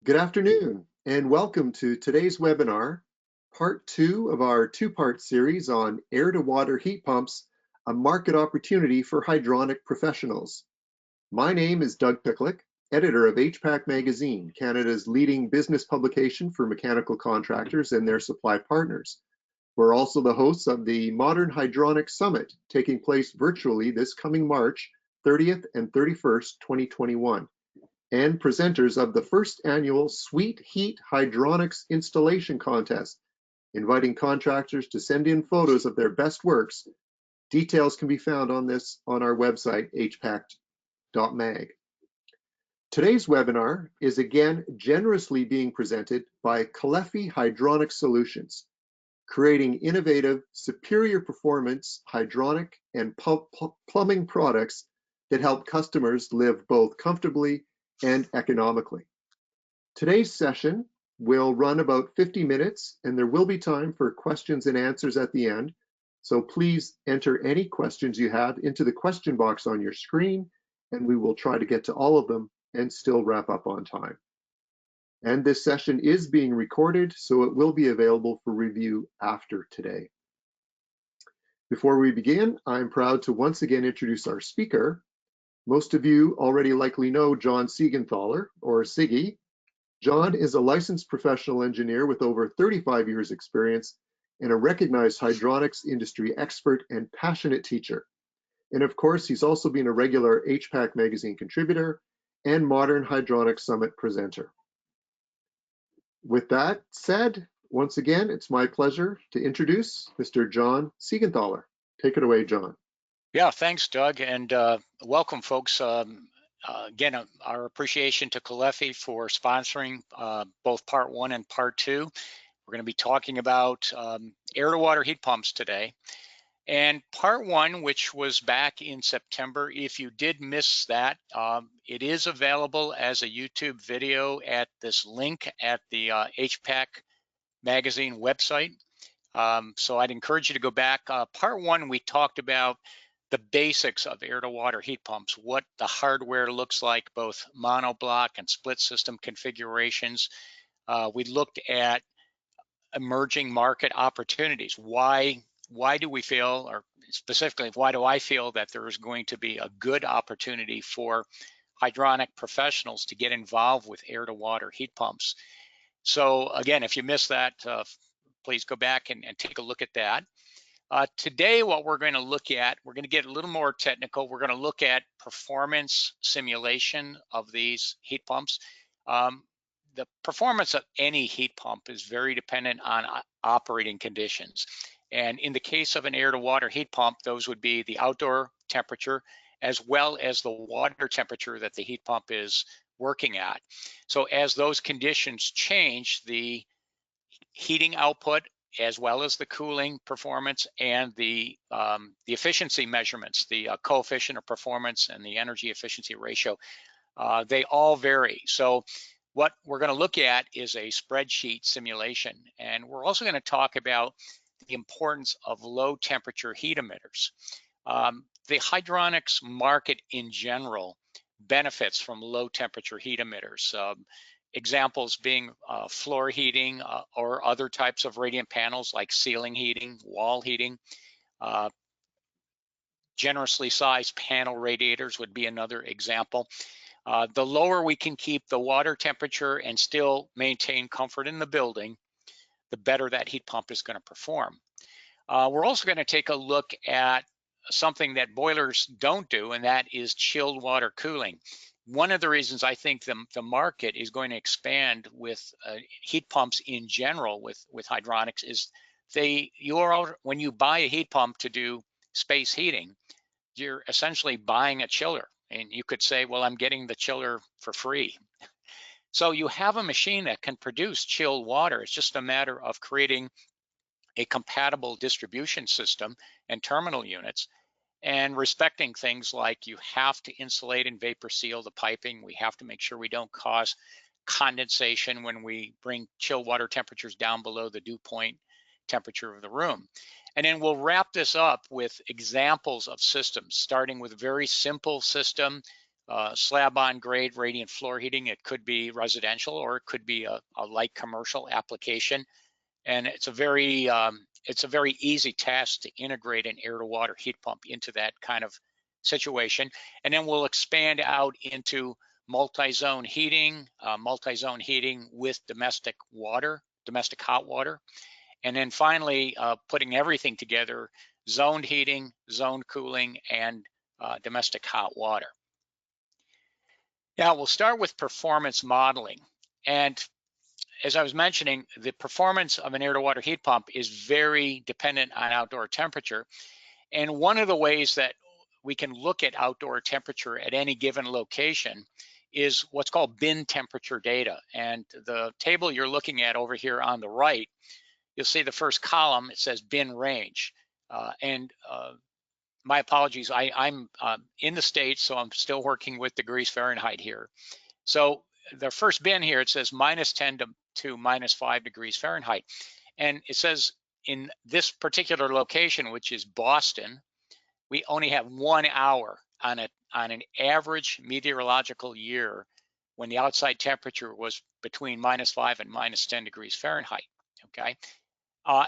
Good afternoon, and welcome to today's webinar, part two of our two-part series on air-to-water heat pumps, a market opportunity for hydronic professionals. My name is Doug Picklick, editor of HPAC Magazine, Canada's leading business publication for mechanical contractors and their supply partners. We're also the hosts of the Modern Hydronic Summit, taking place virtually this coming March 30th and 31st, 2021. And presenters of the first annual Sweet Heat Hydronics Installation Contest, inviting contractors to send in photos of their best works. Details can be found on our website, hpac.mag. Today's webinar is again generously being presented by Caleffi Hydronic Solutions, creating innovative, superior performance hydronic and plumbing products that help customers live both comfortably and economically. Today's session will run about 50 minutes, and there will be time for questions and answers at the end. So please enter any questions you have into the question box on your screen, and we will try to get to all of them and still wrap up on time. And this session is being recorded, so it will be available for review after today. Before we begin, I'm proud to once again introduce our speaker. Most of you already likely know John Siegenthaler, or Siggy. John is a licensed professional engineer with over 35 years experience and a recognized hydronics industry expert and passionate teacher. And of course, he's also been a regular HPAC Magazine contributor and Modern Hydronic Summit presenter. With that said, once again, it's my pleasure to introduce Mr. John Siegenthaler. Take it away, John. Yeah, thanks, Doug, and welcome, folks. Again, our appreciation to Caleffi for sponsoring both part one and part two. We're going to be talking about air-to-water heat pumps today. And part one, which was back in September, if you did miss that, it is available as a YouTube video at this link at the HPAC Magazine website. So I'd encourage you to go back. Part one, we talked about the basics of air-to-water heat pumps, what the hardware looks like, both monoblock and split system configurations. We looked at emerging market opportunities. Why do we feel, or specifically, why do I feel that there is going to be a good opportunity for hydronic professionals to get involved with air-to-water heat pumps? So again, if you missed that, please go back and take a look at that. Today, what we're going to look at, we're going to get a little more technical. We're going to look at performance simulation of these heat pumps. The performance of any heat pump is very dependent on operating conditions. And in the case of an air-to-water heat pump, those would be the outdoor temperature as well as the water temperature that the heat pump is working at. So as those conditions change, the heating output as well as the cooling performance and the efficiency measurements, the coefficient of performance and the energy efficiency ratio, they all vary. So what we're going to look at is a spreadsheet simulation, and we're also going to talk about the importance of low temperature heat emitters. The hydronics market in general benefits from low temperature heat emitters. Examples being floor heating or other types of radiant panels like ceiling heating, wall heating. Generously sized panel radiators would be another example. The lower we can keep the water temperature and still maintain comfort in the building, the better that heat pump is going to perform. We're also going to take a look at something that boilers don't do, and that is chilled water cooling. One of the reasons I think the market is going to expand with heat pumps in general with hydronics is when you buy a heat pump to do space heating, you're essentially buying a chiller. And you could say, well, I'm getting the chiller for free. So you have a machine that can produce chilled water. It's just a matter of creating a compatible distribution system and terminal units, and respecting things like you have to insulate and vapor seal the piping. We have to make sure we don't cause condensation when we bring chill water temperatures down below the dew point temperature of the room. And then we'll wrap this up with examples of systems, starting with a very simple system slab on grade radiant floor heating. It could be residential, or it could be a light commercial application. And it's a very easy task to integrate an air to water heat pump into that kind of situation. And then we'll expand out into multi-zone heating with domestic hot water. And then finally, putting everything together, zoned heating, zoned cooling, and domestic hot water. Now we'll start with performance modeling. And as I was mentioning, the performance of an air to water heat pump is very dependent on outdoor temperature. And one of the ways that we can look at outdoor temperature at any given location is what's called bin temperature data. And the table you're looking at over here on the right, you'll see the first column, it says bin range. My apologies, I'm in the States, so I'm still working with degrees Fahrenheit here. So the first bin here, it says -10 to -5 degrees Fahrenheit. And it says in this particular location, which is Boston, we only have 1 hour on an average meteorological year when the outside temperature was between -5 and -10 degrees Fahrenheit, okay?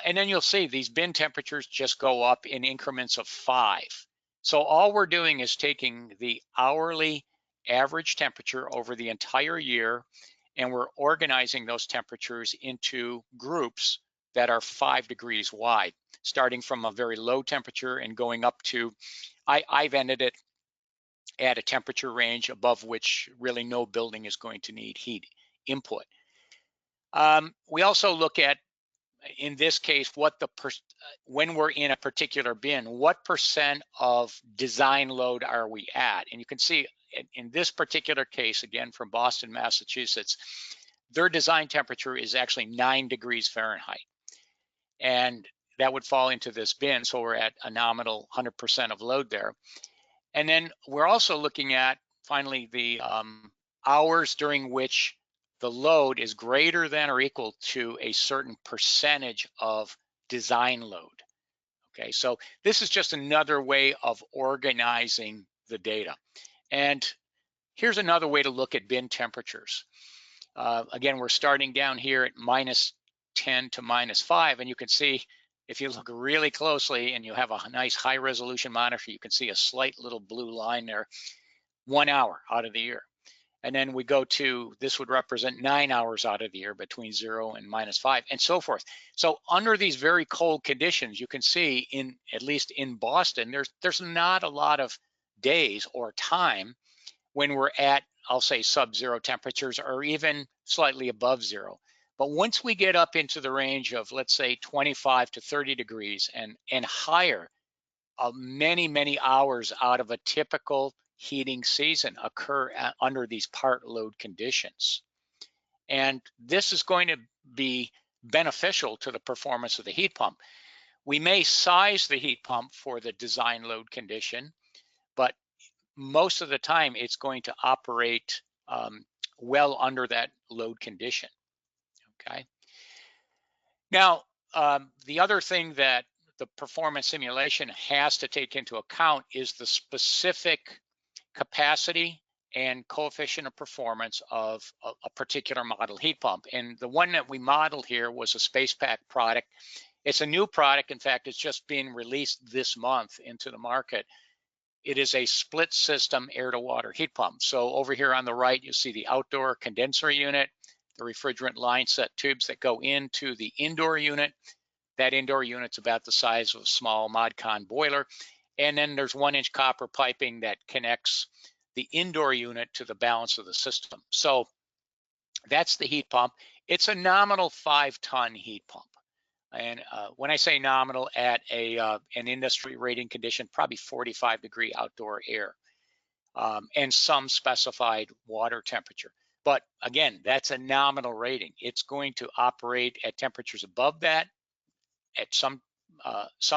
And then you'll see these bin temperatures just go up in increments of 5. So all we're doing is taking the hourly average temperature over the entire year, and we're organizing those temperatures into groups that are 5 degrees wide, starting from a very low temperature and going up to, I've ended it at a temperature range above which really no building is going to need heat input. We also look at, in this case, when we're in a particular bin, what percent of design load are we at? And you can see in this particular case, again, from Boston, Massachusetts, their design temperature is actually 9 degrees Fahrenheit. And that would fall into this bin. So we're at a nominal 100% of load there. And then we're also looking at, finally, the hours during which the load is greater than or equal to a certain percentage of design load. Okay, so this is just another way of organizing the data. And here's another way to look at bin temperatures. Again, we're starting down here at -10 to -5, and you can see, if you look really closely and you have a nice high resolution monitor, you can see a slight little blue line there, 1 hour out of the year. And then we go to, this would represent 9 hours out of the year between 0 and -5, and so forth. So under these very cold conditions, you can see, at least in Boston, there's not a lot of days or time when we're at, I'll say, sub-zero temperatures, or even slightly above zero. But once we get up into the range of, let's say, 25 to 30 degrees and higher, many hours out of a typical heating season occur under these part load conditions. And this is going to be beneficial to the performance of the heat pump. We may size the heat pump for the design load condition, but most of the time it's going to operate well under that load condition, okay? Now, the other thing that the performance simulation has to take into account is the specific capacity and coefficient of performance of a particular model heat pump. And the one that we modeled here was a SpacePack product. It's a new product. In fact, it's just being released this month into the market. It is a split system air to water heat pump. So over here on the right, you see the outdoor condenser unit, the refrigerant line set tubes that go into the indoor unit. That indoor unit's about the size of a small ModCon boiler. And then there's 1-inch copper piping that connects the indoor unit to the balance of the system. So that's the heat pump. It's a nominal 5-ton heat pump. And when I say nominal, at an industry rating condition, probably 45-degree outdoor air, and some specified water temperature. But again, that's a nominal rating. It's going to operate at temperatures above that at some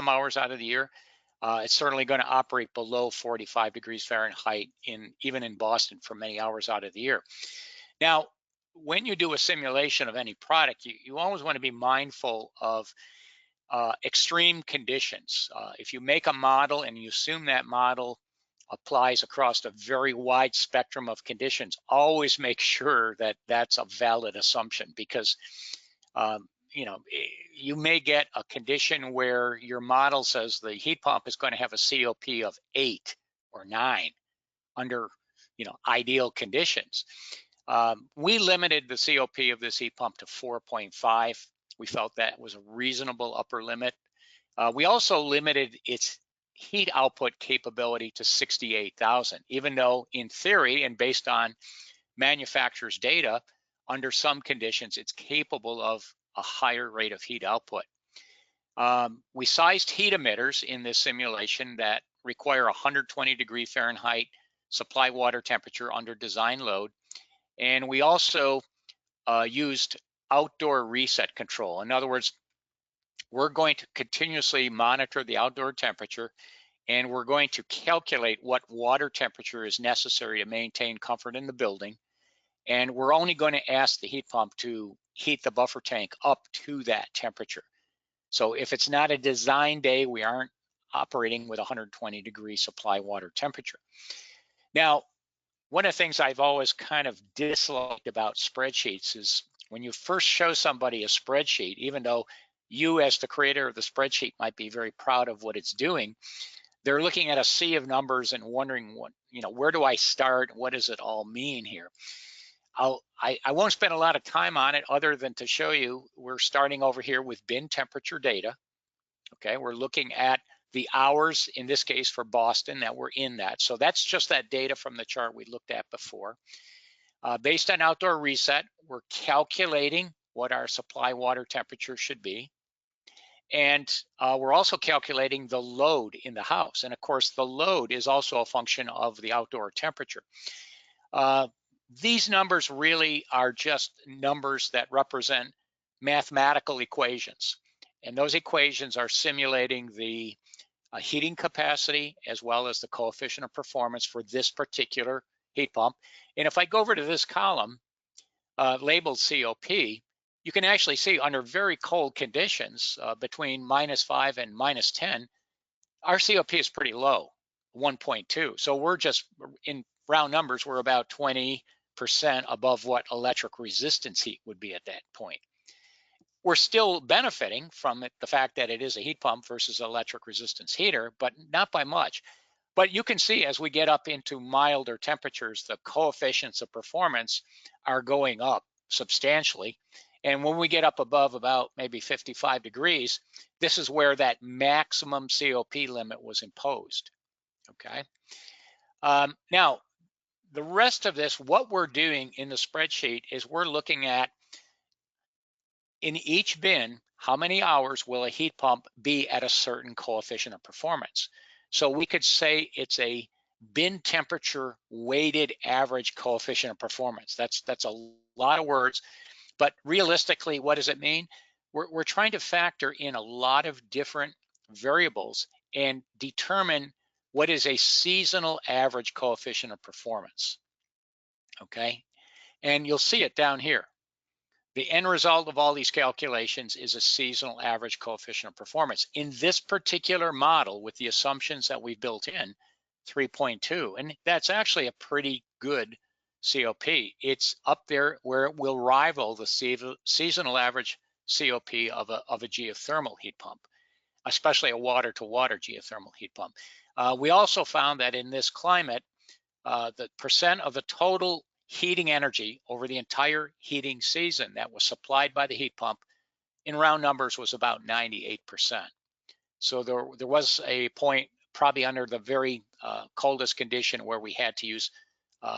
hours out of the year. It's certainly going to operate below 45 degrees Fahrenheit even in Boston for many hours out of the year. Now, when you do a simulation of any product, you always want to be mindful of extreme conditions. If you make a model and you assume that model applies across a very wide spectrum of conditions, always make sure that that's a valid assumption, because you know, you may get a condition where your model says the heat pump is going to have a COP of 8 or 9 under, you know, ideal conditions. We limited the COP of this heat pump to 4.5. We felt that was a reasonable upper limit. We also limited its heat output capability to 68,000, even though in theory and based on manufacturer's data, under some conditions, it's capable of a higher rate of heat output. We sized heat emitters in this simulation that require 120 degree Fahrenheit supply water temperature under design load. And we also used outdoor reset control. In other words, we're going to continuously monitor the outdoor temperature, and we're going to calculate what water temperature is necessary to maintain comfort in the building. And we're only going to ask the heat pump to heat the buffer tank up to that temperature. So if it's not a design day, we aren't operating with 120 degree supply water temperature. Now, one of the things I've always kind of disliked about spreadsheets is when you first show somebody a spreadsheet, even though you as the creator of the spreadsheet might be very proud of what it's doing, they're looking at a sea of numbers and wondering, what, you know, where do I start? What does it all mean here? I won't spend a lot of time on it other than to show you we're starting over here with bin temperature data. Okay, we're looking at the hours, in this case for Boston, that were in that. So that's just that data from the chart we looked at before. Based on outdoor reset, we're calculating what our supply water temperature should be. And we're also calculating the load in the house. And of course, the load is also a function of the outdoor temperature. These numbers really are just numbers that represent mathematical equations. And those equations are simulating the heating capacity as well as the coefficient of performance for this particular heat pump. And if I go over to this column labeled COP, you can actually see under very cold conditions between -5 and -10, our COP is pretty low, 1.2. So we're just, in round numbers, we're about 20% above what electric resistance heat would be at that point. We're still benefiting from the fact that it is a heat pump versus electric resistance heater, but not by much. But you can see as we get up into milder temperatures, the coefficients of performance are going up substantially. And when we get up above about maybe 55 degrees, this is where that maximum COP limit was imposed, okay? Now, the rest of this, what we're doing in the spreadsheet is we're looking at, in each bin, how many hours will a heat pump be at a certain coefficient of performance? So we could say it's a bin temperature weighted average coefficient of performance. That's a lot of words, but realistically, what does it mean? We're trying to factor in a lot of different variables and determine what is a seasonal average coefficient of performance, okay? And you'll see it down here. The end result of all these calculations is a seasonal average coefficient of performance. In this particular model, with the assumptions that we've built in, 3.2, and that's actually a pretty good COP. It's up there where it will rival the seasonal average COP of a geothermal heat pump, especially a water-to-water geothermal heat pump. We also found that in this climate, the percent of the total heating energy over the entire heating season that was supplied by the heat pump in round numbers was about 98%. So there was a point probably under the very coldest condition where we had to use,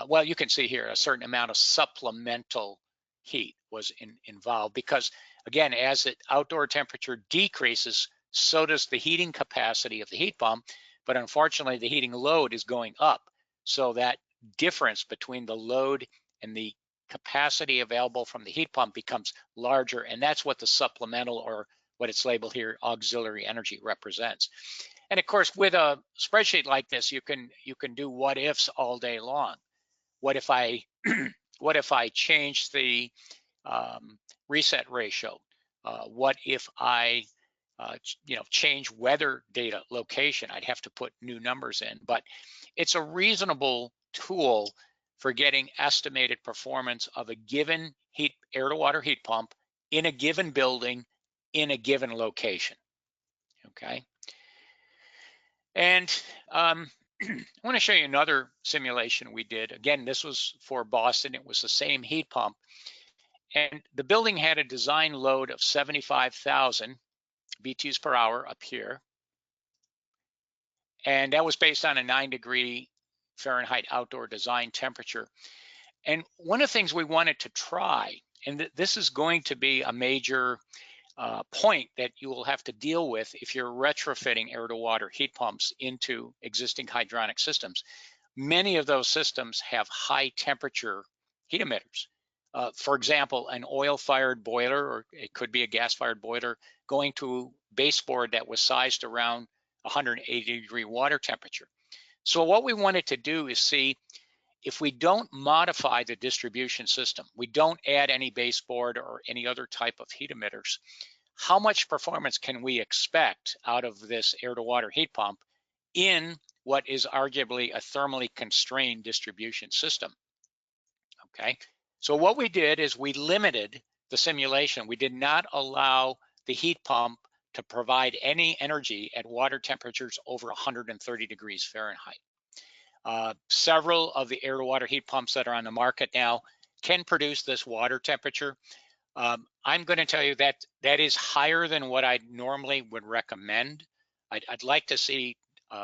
well, you can see here a certain amount of supplemental heat was involved, because again, as the outdoor temperature decreases, so does the heating capacity of the heat pump, but unfortunately the heating load is going up. So that difference between the load and the capacity available from the heat pump becomes larger, and that's what the supplemental, or what it's labeled here, auxiliary energy, represents. And of course, with a spreadsheet like this, you can do what ifs all day long. What if I what if I change the reset ratio? What if I change weather data location. I'd have to put new numbers in, but it's a reasonable tool for getting estimated performance of a given air to water heat pump in a given building in a given location. Okay. And I want to show you another simulation we did. Again, this was for Boston. It was the same heat pump. And the building had a design load of 75,000 BTUs per hour up here. And that was based on a 9-degree Fahrenheit outdoor design temperature. And one of the things we wanted to try, and this is going to be a major point that you will have to deal with if you're retrofitting air to water heat pumps into existing hydronic systems. Many of those systems have high temperature heat emitters. For example, an oil-fired boiler, or it could be a gas-fired boiler, going to baseboard that was sized around 180-degree water temperature. So what we wanted to do is see if we don't modify the distribution system, we don't add any baseboard or any other type of heat emitters, how much performance can we expect out of this air to water heat pump in what is arguably a thermally constrained distribution system? Okay, so what we did is we limited the simulation. We did not allow the heat pump to provide any energy at water temperatures over 130 degrees Fahrenheit. Several of the air to water heat pumps that are on the market now can produce this water temperature. I'm going to tell you that that is higher than what I normally would recommend. I'd like to see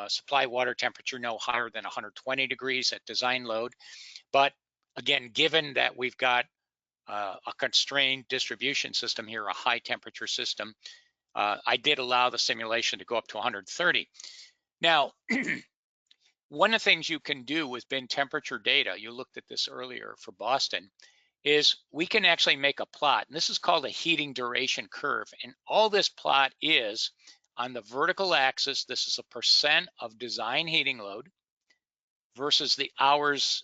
supply water temperature no higher than 120 degrees at design load. But again, given that we've got a constrained distribution system here, a high temperature system, I did allow the simulation to go up to 130. Now, one of the things you can do with bin temperature data, you looked at this earlier for Boston, is we can actually make a plot. And this is called a heating duration curve. And all this plot is on the vertical axis, this is a percent of design heating load versus the hours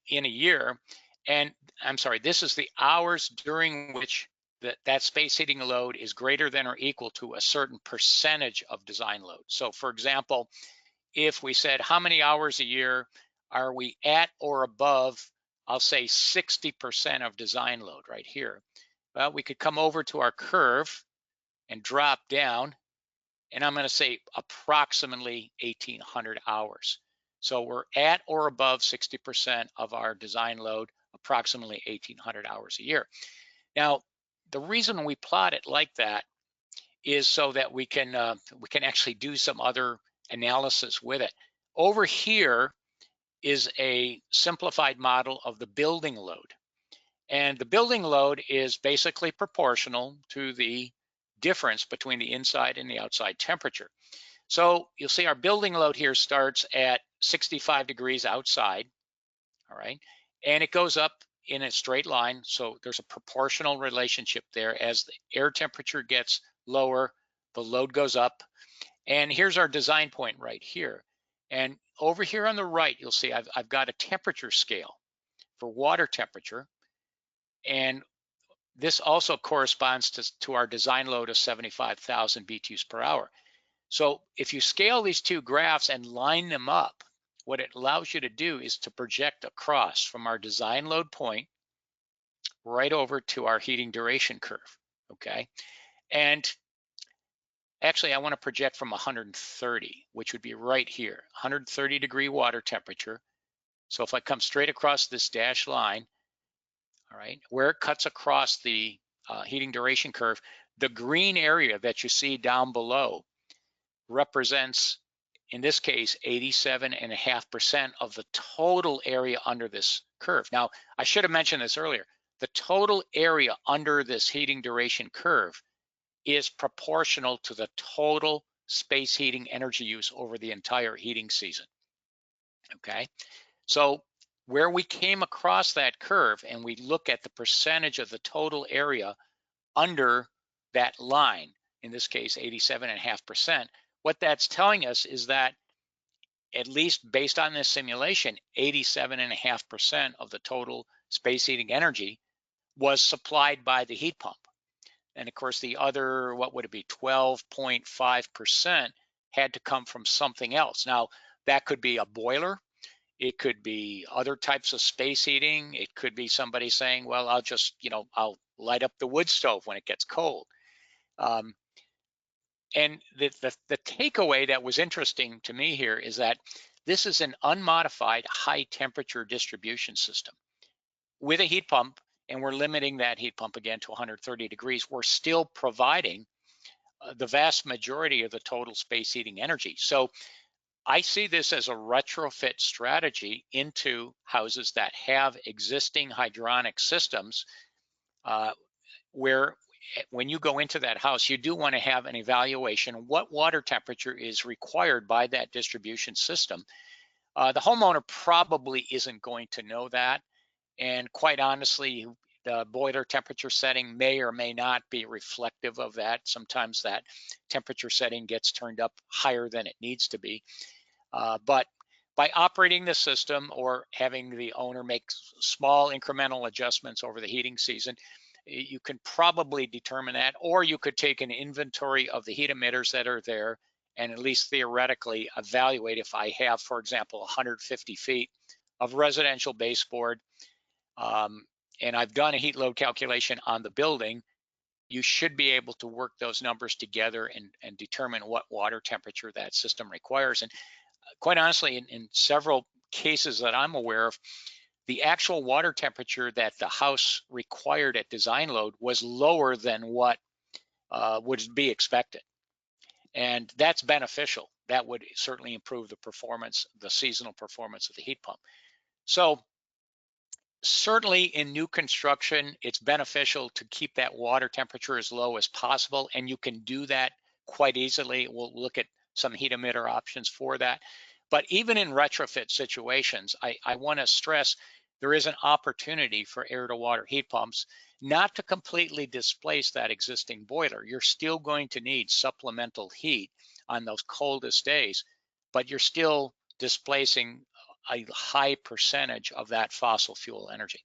in a year. And I'm sorry, this is the hours during which that space heating load is greater than or equal to a certain percentage of design load. So for example, if we said how many hours a year are we at or above, I'll say 60% of design load right here. Well, we could come over to our curve and drop down, and I'm going to say approximately 1,800 hours. So we're at or above 60% of our design load, approximately 1,800 hours a year. Now, the reason we plot it like that is so that we can actually do some other analysis with it. Over here is a simplified model of the building load. And the building load is basically proportional to the difference between the inside and the outside temperature. So you'll see our building load here starts at 65 degrees outside, all right? And it goes up in a straight line. So there's a proportional relationship there. As the air temperature gets lower, the load goes up. And here's our design point right here. And over here on the right, you'll see I've got a temperature scale for water temperature. And this also corresponds to our design load of 75,000 BTUs per hour. So if you scale these two graphs and line them up, what it allows you to do is to project across from our design load point right over to our heating duration curve, okay? And actually, I want to project from 130, which would be right here, 130 degree water temperature. So if I come straight across this dashed line, all right, where it cuts across the heating duration curve, the green area that you see down below represents, in this case, 87.5% of the total area under this curve. Now, I should have mentioned this earlier. The total area under this heating duration curve is proportional to the total space heating energy use over the entire heating season, okay? So where we came across that curve and we look at the percentage of the total area under that line, in this case, 87.5%, what that's telling us is that, at least based on this simulation, 87.5% of the total space heating energy was supplied by the heat pump. And of course, the other, what would it be, 12.5% had to come from something else. Now, that could be a boiler. It could be other types of space heating. It could be somebody saying, well, I'll just, I'll light up the wood stove when it gets cold. Um, and the takeaway that was interesting to me here is that this is an unmodified high temperature distribution system with a heat pump, and we're limiting that heat pump again to 130 degrees. We're still providing the vast majority of the total space heating energy. So I see this as a retrofit strategy into houses that have existing hydronic systems, uh, where when you go into that house, you do want to have an evaluation what water temperature is required by that distribution system. The homeowner probably isn't going to know that. And quite honestly, the boiler temperature setting may or may not be reflective of that. Sometimes that temperature setting gets turned up higher than it needs to be. But by operating the system or having the owner make small incremental adjustments over the heating season, you can probably determine that, or you could take an inventory of the heat emitters that are there and at least theoretically evaluate if I have, for example, 150 feet of residential baseboard, um, and I've done a heat load calculation on the building. You should be able to work those numbers together and determine what water temperature that system requires. And quite honestly, in several cases that I'm aware of, the actual water temperature that the house required at design load was lower than what would be expected. And that's beneficial. That would certainly improve the performance, the seasonal performance of the heat pump. So certainly in new construction, it's beneficial to keep that water temperature as low as possible, and you can do that quite easily. We'll look at some heat emitter options for that. But even in retrofit situations, I want to stress there is an opportunity for air to water heat pumps not to completely displace that existing boiler. You're still going to need supplemental heat on those coldest days, but you're still displacing a high percentage of that fossil fuel energy.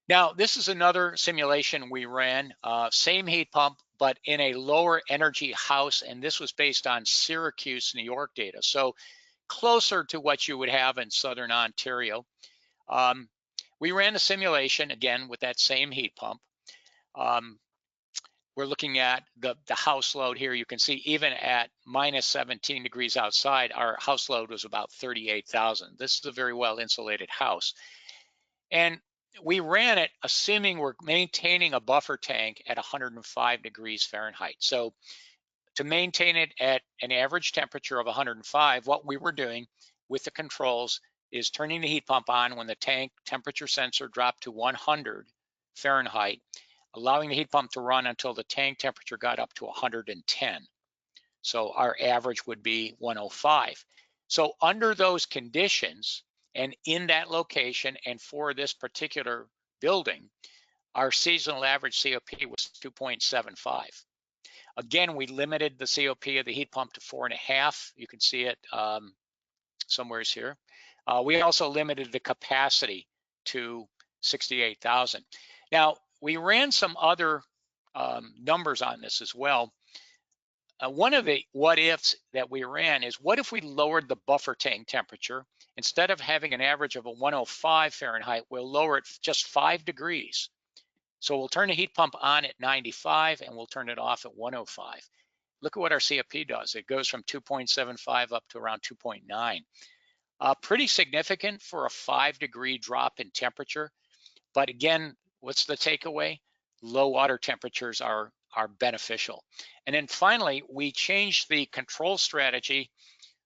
Now, this is another simulation we ran, same heat pump, but in a lower energy house, and this was based on Syracuse, New York data, so closer to what you would have in Southern Ontario. We ran a simulation, again, with that same heat pump. We're looking at the house load here. You can see even at minus 17 degrees outside, our house load was about 38,000. This is a very well insulated house. And we ran it assuming we're maintaining a buffer tank at 105 degrees Fahrenheit. So to maintain it at an average temperature of 105, what we were doing with the controls is turning the heat pump on when the tank temperature sensor dropped to 100 Fahrenheit, allowing the heat pump to run until the tank temperature got up to 110. So our average would be 105. So under those conditions and in that location and for this particular building, our seasonal average COP was 2.75. Again, we limited the COP of the heat pump to 4.5. You can see it somewheres here. We also limited the capacity to 68,000. Now, we ran some other numbers on this as well. One of the what ifs that we ran is, what if we lowered the buffer tank temperature? Instead of having an average of a 105 Fahrenheit, we'll lower it just 5 degrees. So we'll turn the heat pump on at 95 and we'll turn it off at 105. Look at what our COP does. It goes from 2.75 up to around 2.9. Pretty significant for a 5-degree drop in temperature. But again, what's the takeaway? Low water temperatures are beneficial. And then finally, we changed the control strategy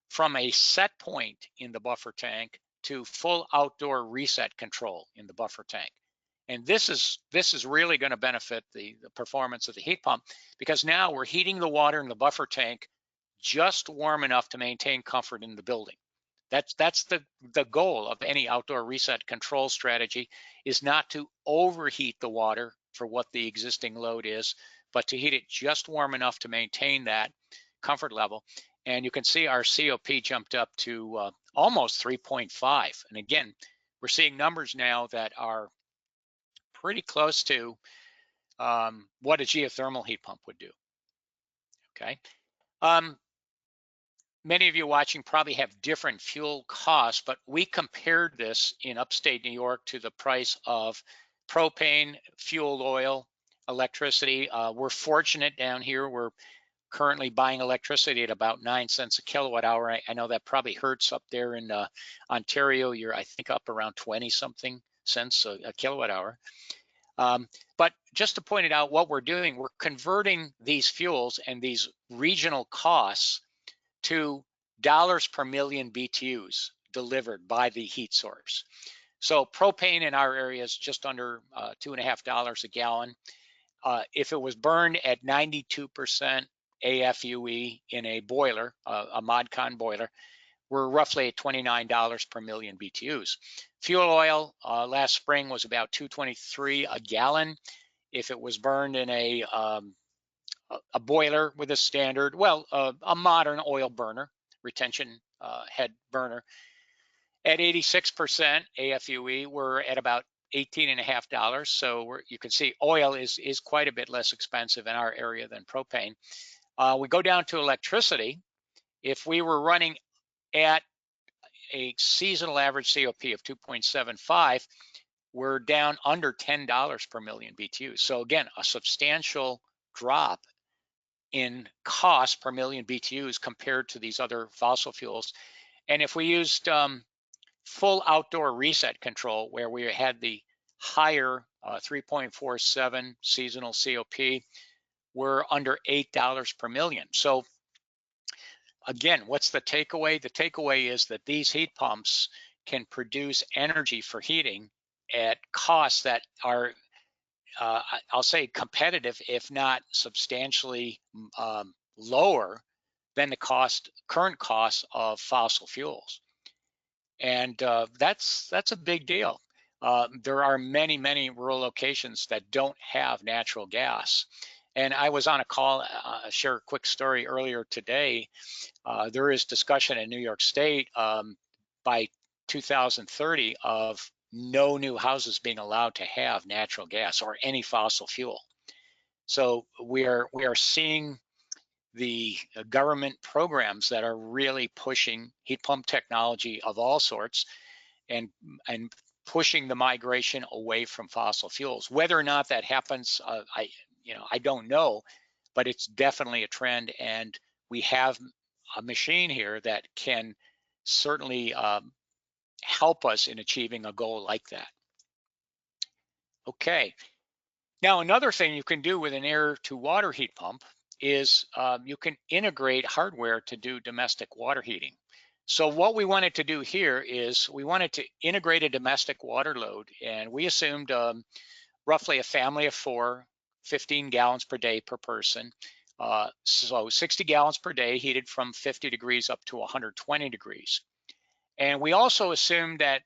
from a set point in the buffer tank to full outdoor reset control in the buffer tank. And this is really going to benefit the performance of the heat pump, because now we're heating the water in the buffer tank just warm enough to maintain comfort in the building. That's the goal of any outdoor reset control strategy, is not to overheat the water for what the existing load is, but to heat it just warm enough to maintain that comfort level. And you can see our COP jumped up to almost 3.5. And again, we're seeing numbers now that are pretty close to what a geothermal heat pump would do. Okay. Um, Many of you watching probably have different fuel costs, but we compared this in upstate New York to the price of propane, fuel oil, electricity. We're fortunate down here. We're currently buying electricity at about 9 cents a kilowatt hour. I know that probably hurts up there in Ontario. You're, I think, up around 20 something cents a kilowatt hour. But just to point it out, what we're doing, we're converting these fuels and these regional costs to dollars per million BTUs delivered by the heat source. So propane in our area is just under $2.50 a gallon. If it was burned at 92% AFUE in a boiler, a ModCon boiler, we're roughly at $29 per million BTUs. Fuel oil last spring was about $2.23 a gallon. If it was burned in a boiler with a standard, a modern oil burner, retention head burner, at 86% AFUE, we're at about $18.50. So you can see oil is quite a bit less expensive in our area than propane. We go down to electricity. If we were running at a seasonal average COP of 2.75, we're down under $10 per million BTUs. So again, a substantial drop in cost per million BTUs compared to these other fossil fuels. And if we used full outdoor reset control, where we had the higher 3.47 seasonal COP, we're under $8 per million. So again, what's the takeaway? The takeaway is that these heat pumps can produce energy for heating at costs that are, I'll say, competitive, if not substantially lower than the current cost of fossil fuels. And that's a big deal. There are many rural locations that don't have natural gas. And I was on a call, share a quick story earlier today. There is discussion in New York State by 2030 of no new houses being allowed to have natural gas or any fossil fuel. So we are seeing the government programs that are really pushing heat pump technology of all sorts and pushing the migration away from fossil fuels. Whether or not that happens, I don't know, but it's definitely a trend, and we have a machine here that can certainly help us in achieving a goal like that. Okay. Now, another thing you can do with an air-to-water heat pump is you can integrate hardware to do domestic water heating. So what we wanted to do here is we wanted to integrate a domestic water load, and we assumed roughly a family of 4, 15 gallons per day per person. So 60 gallons per day heated from 50 degrees up to 120 degrees. And we also assumed that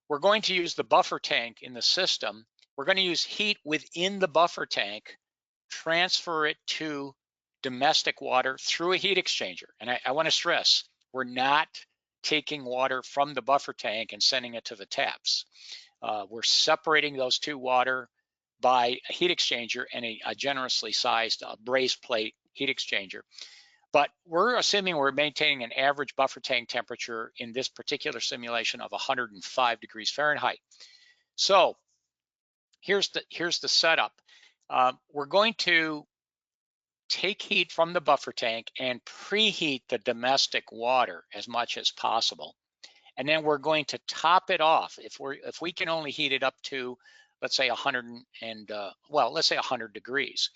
we're going to use the buffer tank in the system. We're going to use heat within the buffer tank, transfer it to domestic water through a heat exchanger. And I want to stress, we're not taking water from the buffer tank and sending it to the taps. We're separating those two water by a heat exchanger and a generously sized brazed plate heat exchanger. But we're assuming we're maintaining an average buffer tank temperature in this particular simulation of 105 degrees Fahrenheit. So here's the setup. We're going to take heat from the buffer tank and preheat the domestic water as much as possible. And then we're going to top it off. If we can only heat it up to, let's say 100 degrees.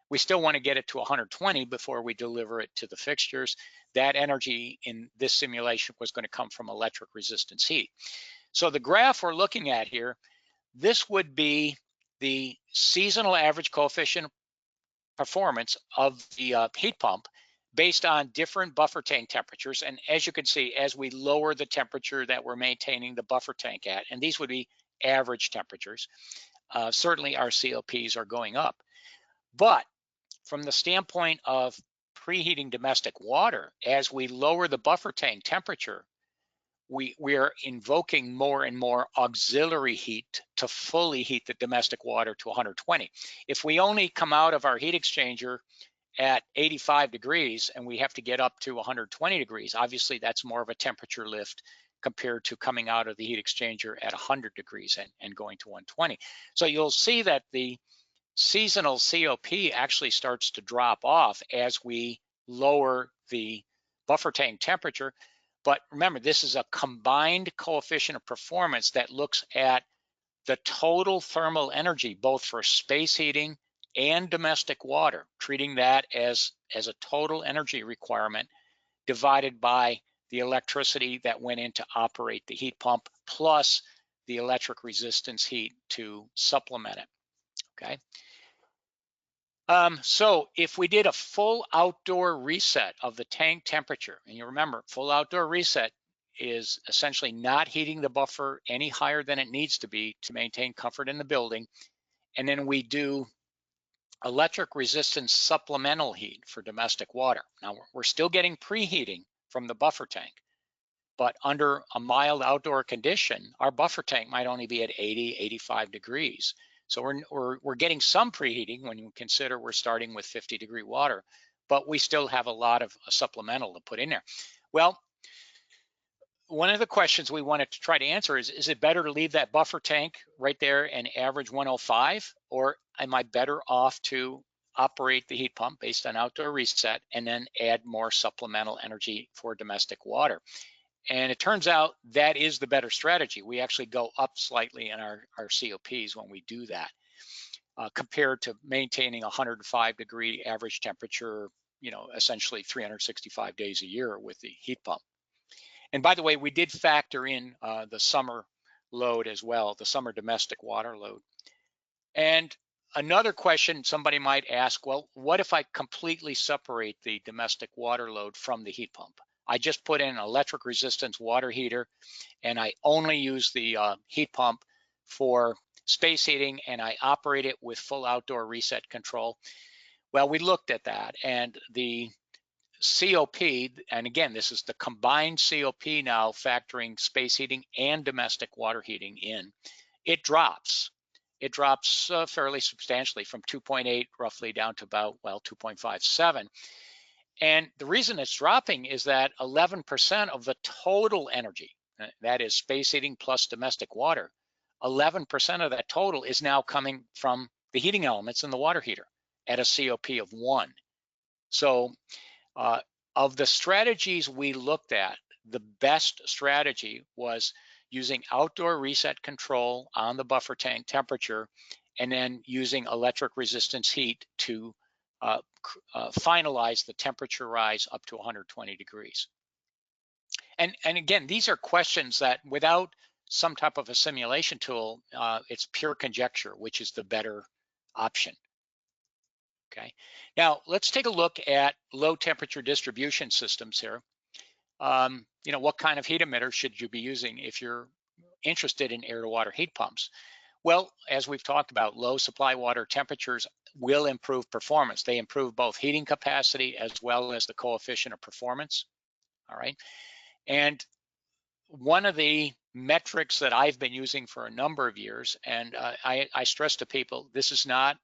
We still want to get it to 120 before we deliver it to the fixtures. That energy in this simulation was going to come from electric resistance heat. So the graph we're looking at here, this would be the seasonal average coefficient performance of the heat pump based on different buffer tank temperatures. And as you can see, as we lower the temperature that we're maintaining the buffer tank at, and these would be average temperatures, certainly our COPs are going up. But from the standpoint of preheating domestic water, as we lower the buffer tank temperature, we are invoking more and more auxiliary heat to fully heat the domestic water to 120. If we only come out of our heat exchanger at 85 degrees and we have to get up to 120 degrees, obviously that's more of a temperature lift compared to coming out of the heat exchanger at 100 degrees and going to 120. So you'll see that the seasonal COP actually starts to drop off as we lower the buffer tank temperature. But remember, this is a combined coefficient of performance that looks at the total thermal energy, both for space heating and domestic water, treating that as a total energy requirement divided by the electricity that went in to operate the heat pump plus the electric resistance heat to supplement it, okay? So if we did a full outdoor reset of the tank temperature, and you remember, full outdoor reset is essentially not heating the buffer any higher than it needs to be to maintain comfort in the building, and then we do electric resistance supplemental heat for domestic water. Now, we're still getting preheating from the buffer tank, but under a mild outdoor condition, our buffer tank might only be at 80, 85 degrees. So we're getting some preheating when you consider we're starting with 50-degree water, but we still have a lot of supplemental to put in there. Well, one of the questions we wanted to try to answer is it better to leave that buffer tank right there and average 105, or am I better off to operate the heat pump based on outdoor reset and then add more supplemental energy for domestic water? And it turns out that is the better strategy. We actually go up slightly in our COPs when we do that, compared to maintaining 105-degree average temperature, essentially 365 days a year with the heat pump. And by the way, we did factor in the summer load as well, the summer domestic water load. And another question somebody might ask, well, what if I completely separate the domestic water load from the heat pump? I just put in an electric resistance water heater and I only use the heat pump for space heating and I operate it with full outdoor reset control. Well, we looked at that and the COP, and again, this is the combined COP now factoring space heating and domestic water heating in, it drops. It drops fairly substantially from 2.8 roughly down to about, 2.57. And the reason it's dropping is that 11% of the total energy, that is space heating plus domestic water, 11% of that total is now coming from the heating elements in the water heater at a COP of 1. So of the strategies we looked at, the best strategy was using outdoor reset control on the buffer tank temperature and then using electric resistance heat to finalize the temperature rise up to 120 degrees. And again, these are questions that without some type of a simulation tool, it's pure conjecture, which is the better option. Okay, now let's take a look at low temperature distribution systems here. What kind of heat emitter should you be using if you're interested in air to water heat pumps? Well, as we've talked about, low supply water temperatures will improve performance. They improve both heating capacity as well as the coefficient of performance, all right? And one of the metrics that I've been using for a number of years, and I stress to people, this is not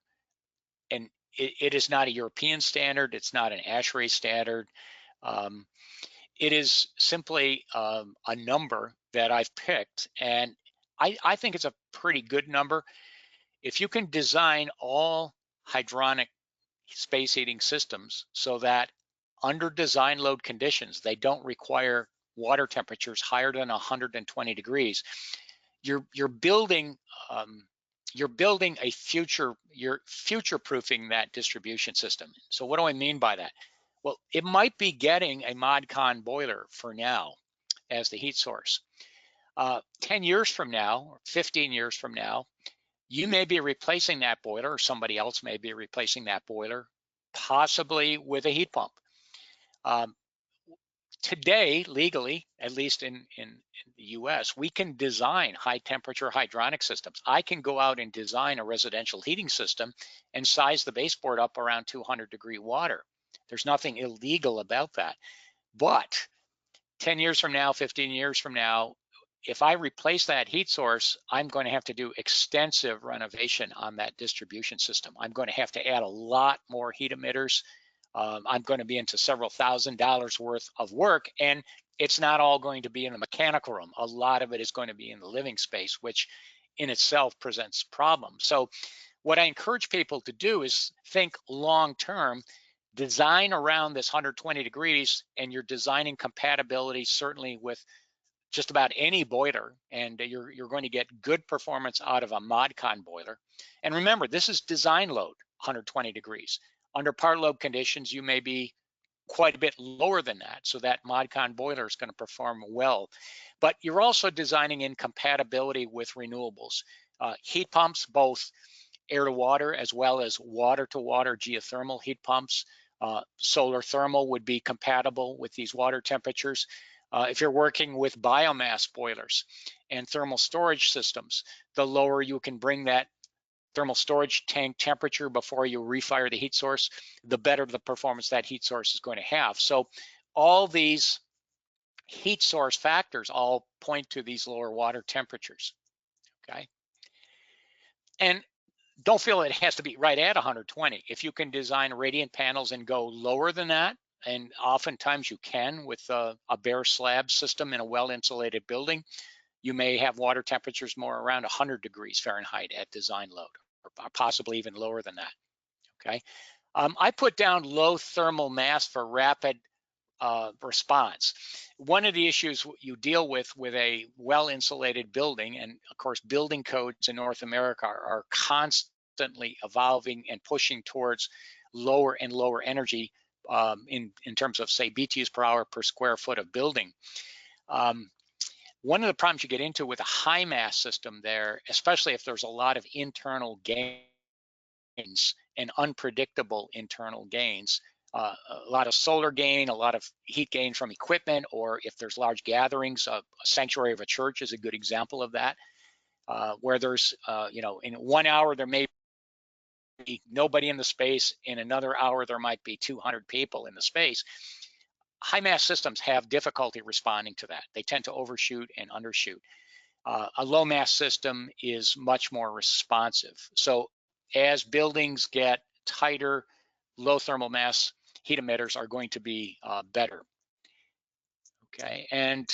it is not a European standard, it's not an ASHRAE standard. It is simply a number that I've picked, and I think it's a pretty good number. If you can design all hydronic space heating systems so that under design load conditions, they don't require water temperatures higher than 120 degrees, you're building a you're future-proofing that distribution system. So what do I mean by that? Well, it might be getting a ModCon boiler for now as the heat source. 10 years from now, or 15 years from now, you may be replacing that boiler, or somebody else may be replacing that boiler, possibly with a heat pump. Today, legally, at least in the US, we can design high temperature hydronic systems. I can go out and design a residential heating system and size the baseboard up around 200-degree water. There's nothing illegal about that. But 10 years from now, 15 years from now, if I replace that heat source, I'm going to have to do extensive renovation on that distribution system. I'm going to have to add a lot more heat emitters. I'm going to be into several $1,000s worth of work, and it's not all going to be in the mechanical room. A lot of it is going to be in the living space, which in itself presents problems. So what I encourage people to do is think long-term, design around this 120 degrees, and you're designing compatibility certainly with just about any boiler, and you're going to get good performance out of a ModCon boiler. And remember, this is design load, 120 degrees. Under part load conditions, you may be quite a bit lower than that, so that ModCon boiler is going to perform well. But you're also designing in compatibility with renewables. Heat pumps, both air to water as well as water to water geothermal heat pumps. Solar thermal would be compatible with these water temperatures. If you're working with biomass boilers and thermal storage systems, the lower you can bring that thermal storage tank temperature before you refire the heat source, the better the performance that heat source is going to have. So all these heat source factors all point to these lower water temperatures, okay? And don't feel it has to be right at 120. If you can design radiant panels and go lower than that, and oftentimes you can with a bare slab system in a well-insulated building, you may have water temperatures more around 100 degrees Fahrenheit at design load, or possibly even lower than that, okay? I put down low thermal mass for rapid response. One of the issues you deal with a well-insulated building, and of course building codes in North America are constantly evolving and pushing towards lower and lower energy in terms of, say, BTUs per hour per square foot of building. One of the problems you get into with a high mass system there, especially if there's a lot of internal gains and unpredictable internal gains, a lot of solar gain, a lot of heat gain from equipment, or if there's large gatherings, a sanctuary of a church is a good example of that, where there's, in 1 hour there may be nobody in the space, in another hour there might be 200 people in the space. High mass systems have difficulty responding to that. They tend to overshoot and undershoot. A low mass system is much more responsive. So as buildings get tighter, low thermal mass heat emitters are going to be better. Okay, and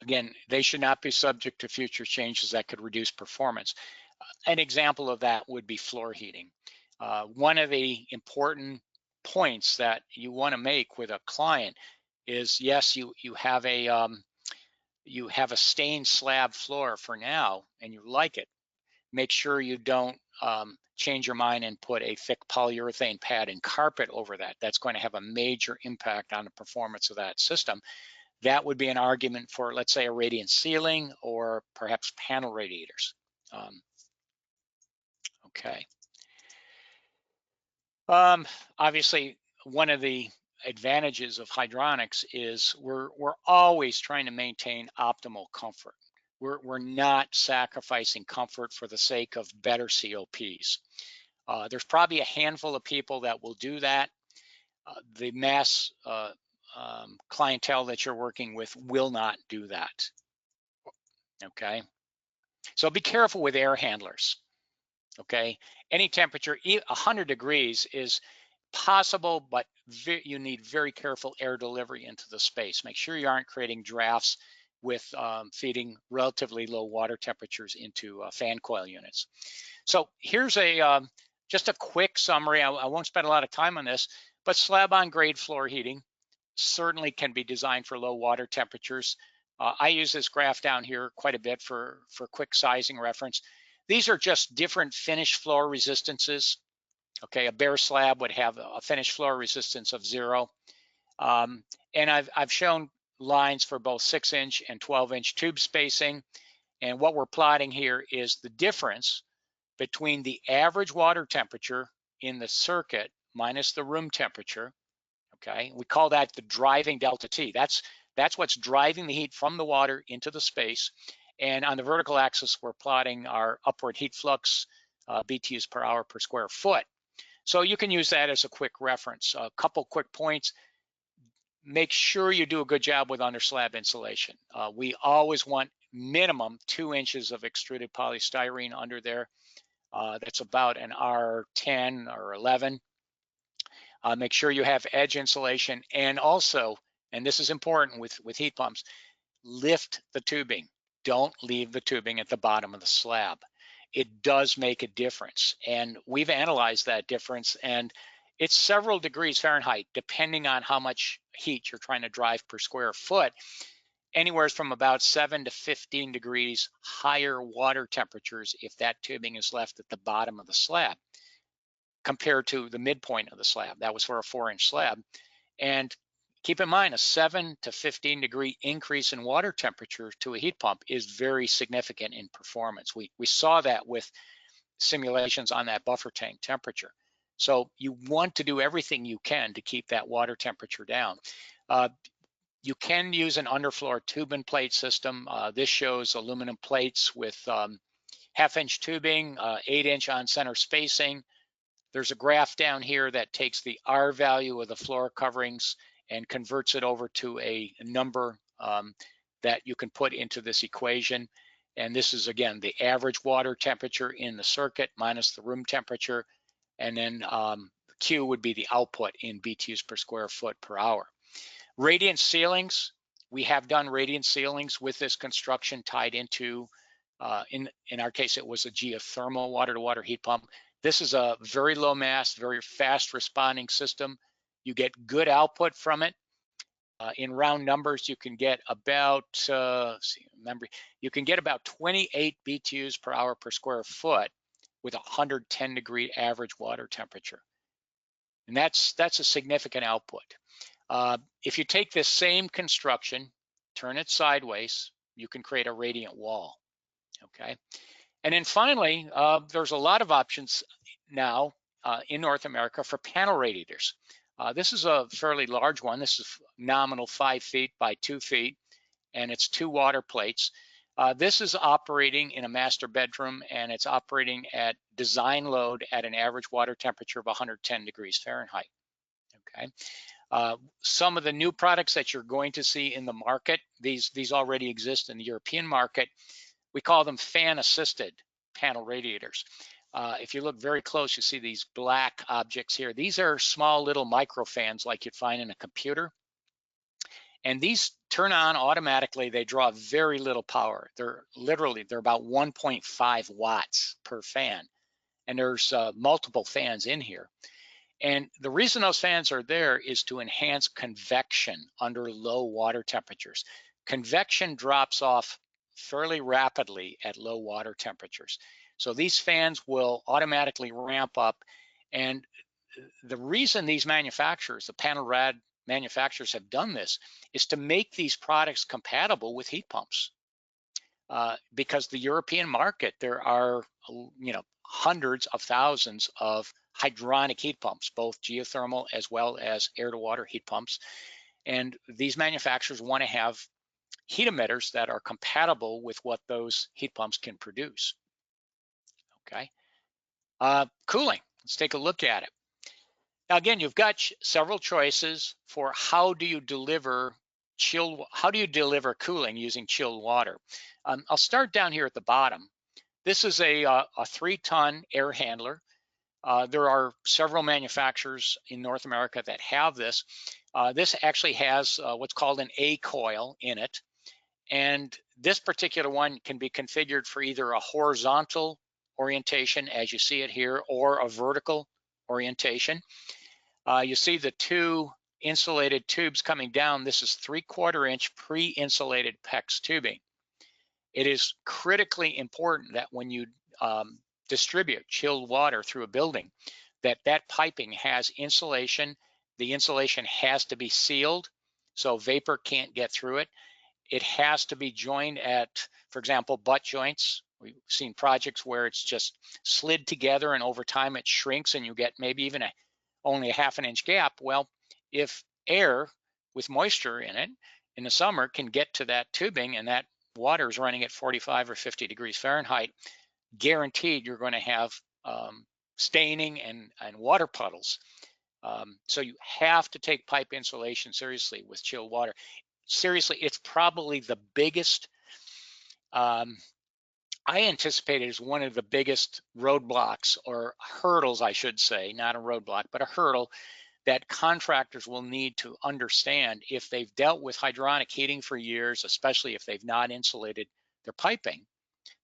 again, they should not be subject to future changes that could reduce performance. An example of that would be floor heating. One of the important points that you want to make with a client is, yes, you have a stained slab floor for now and you like it. Make sure you don't change your mind and put a thick polyurethane pad and carpet over that. That's going to have a major impact on the performance of that system. That would be an argument for, let's say, a radiant ceiling or perhaps panel radiators. Okay. Obviously, one of the advantages of hydronics is we're always trying to maintain optimal comfort. We're not sacrificing comfort for the sake of better COPs. There's probably a handful of people that will do that. The mass clientele that you're working with will not do that. Okay, so be careful with air handlers. Okay, any temperature, 100 degrees is possible, but you need very careful air delivery into the space. Make sure you aren't creating drafts with feeding relatively low water temperatures into fan coil units. So here's just a quick summary. I won't spend a lot of time on this, but slab on grade floor heating certainly can be designed for low water temperatures. I use this graph down here quite a bit for quick sizing reference. These are just different finished floor resistances. Okay, a bare slab would have a finished floor resistance of 0. And I've shown lines for both 6-inch and 12-inch tube spacing. And what we're plotting here is the difference between the average water temperature in the circuit minus the room temperature. Okay, we call that the driving delta T. That's what's driving the heat from the water into the space. And on the vertical axis, we're plotting our upward heat flux, BTUs per hour per square foot. So you can use that as a quick reference. A couple quick points. make sure you do a good job with under slab insulation. We always want minimum 2 inches of extruded polystyrene under there. That's about an R10 or 11. Make sure you have edge insulation, and also, and this is important with heat pumps, lift the tubing. Don't leave the tubing at the bottom of the slab. It does make a difference, and we've analyzed that difference, and it's several degrees Fahrenheit depending on how much heat you're trying to drive per square foot. Anywhere from about 7 to 15 degrees higher water temperatures if that tubing is left at the bottom of the slab compared to the midpoint of the slab. That was for a 4-inch slab. And keep in mind, a 7 to 15 degree increase in water temperature to a heat pump is very significant in performance. We saw that with simulations on that buffer tank temperature. So you want to do everything you can to keep that water temperature down. You can use an underfloor tube and plate system. This shows aluminum plates with 1/2-inch tubing, 8-inch on center spacing. There's a graph down here that takes the R value of the floor coverings and converts it over to a number that you can put into this equation. And this is, again, the average water temperature in the circuit minus the room temperature. And then Q would be the output in BTUs per square foot per hour. Radiant ceilings, we have done radiant ceilings with this construction tied into, in our case, it was a geothermal water-to-water heat pump. This is a very low mass, very fast responding system. You get good output from it. In round numbers, you can get about, you can get about 28 BTUs per hour per square foot with a 110 degree average water temperature. And that's a significant output. If you take this same construction, turn it sideways, you can create a radiant wall, okay? And then finally, there's a lot of options now in North America for panel radiators. This is a fairly large one. This is nominal 5 feet by 2 feet, and it's 2 water plates. This is operating in a master bedroom, and it's operating at design load at an average water temperature of 110 degrees Fahrenheit, okay? Some of the new products that you're going to see in the market, these already exist in the European market. We call them fan-assisted panel radiators. If you look very close, you see these black objects here. These are small little micro fans like you'd find in a computer. And these turn on automatically. They draw very little power. They're about 1.5 watts per fan. And there's multiple fans in here. And the reason those fans are there is to enhance convection under low water temperatures. Convection drops off fairly rapidly at low water temperatures. So these fans will automatically ramp up. And the reason these manufacturers, the panel rad manufacturers, have done this is to make these products compatible with heat pumps. Because the European market, there are, hundreds of thousands of hydronic heat pumps, both geothermal as well as air-to-water heat pumps. And these manufacturers want to have heat emitters that are compatible with what those heat pumps can produce. Okay. Cooling, let's take a look at it. Now, again, you've got several choices for how do you deliver cooling using chilled water. I'll start down here at the bottom. This is a 3-ton air handler. There are several manufacturers in North America that have this. This actually has what's called an A coil in it. And this particular one can be configured for either a horizontal orientation, as you see it here, or a vertical orientation. You see the 2 insulated tubes coming down. This is 3/4 inch pre-insulated PEX tubing. It is critically important that when you distribute chilled water through a building, that piping has insulation. The insulation has to be sealed so vapor can't get through it. It has to be joined at, for example, butt joints. We've seen projects where it's just slid together and over time it shrinks and you get maybe even only a 1/2 inch gap. Well, if air with moisture in it in the summer can get to that tubing and that water is running at 45 or 50 degrees Fahrenheit, guaranteed you're going to have staining and water puddles. So you have to take pipe insulation seriously with chilled water. Seriously, it's probably the biggest, um, I anticipate it as one of the biggest roadblocks or hurdles, I should say, not a roadblock, but a hurdle that contractors will need to understand if they've dealt with hydronic heating for years, especially if they've not insulated their piping.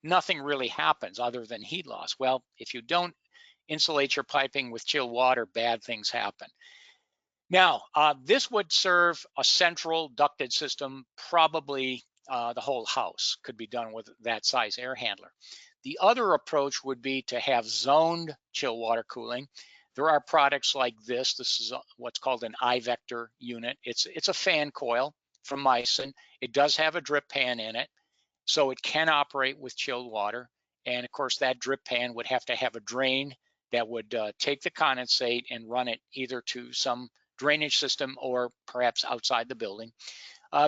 Nothing really happens other than heat loss. Well, if you don't insulate your piping with chilled water, bad things happen. Now, this would serve a central ducted system, probably the whole house could be done with that size air handler. The other approach would be to have zoned chill water cooling. There are products like this. This is what's called an I-vector unit. It's a fan coil from Meissen. It does have a drip pan in it, so it can operate with chilled water. And of course, that drip pan would have to have a drain that would take the condensate and run it either to some drainage system or perhaps outside the building.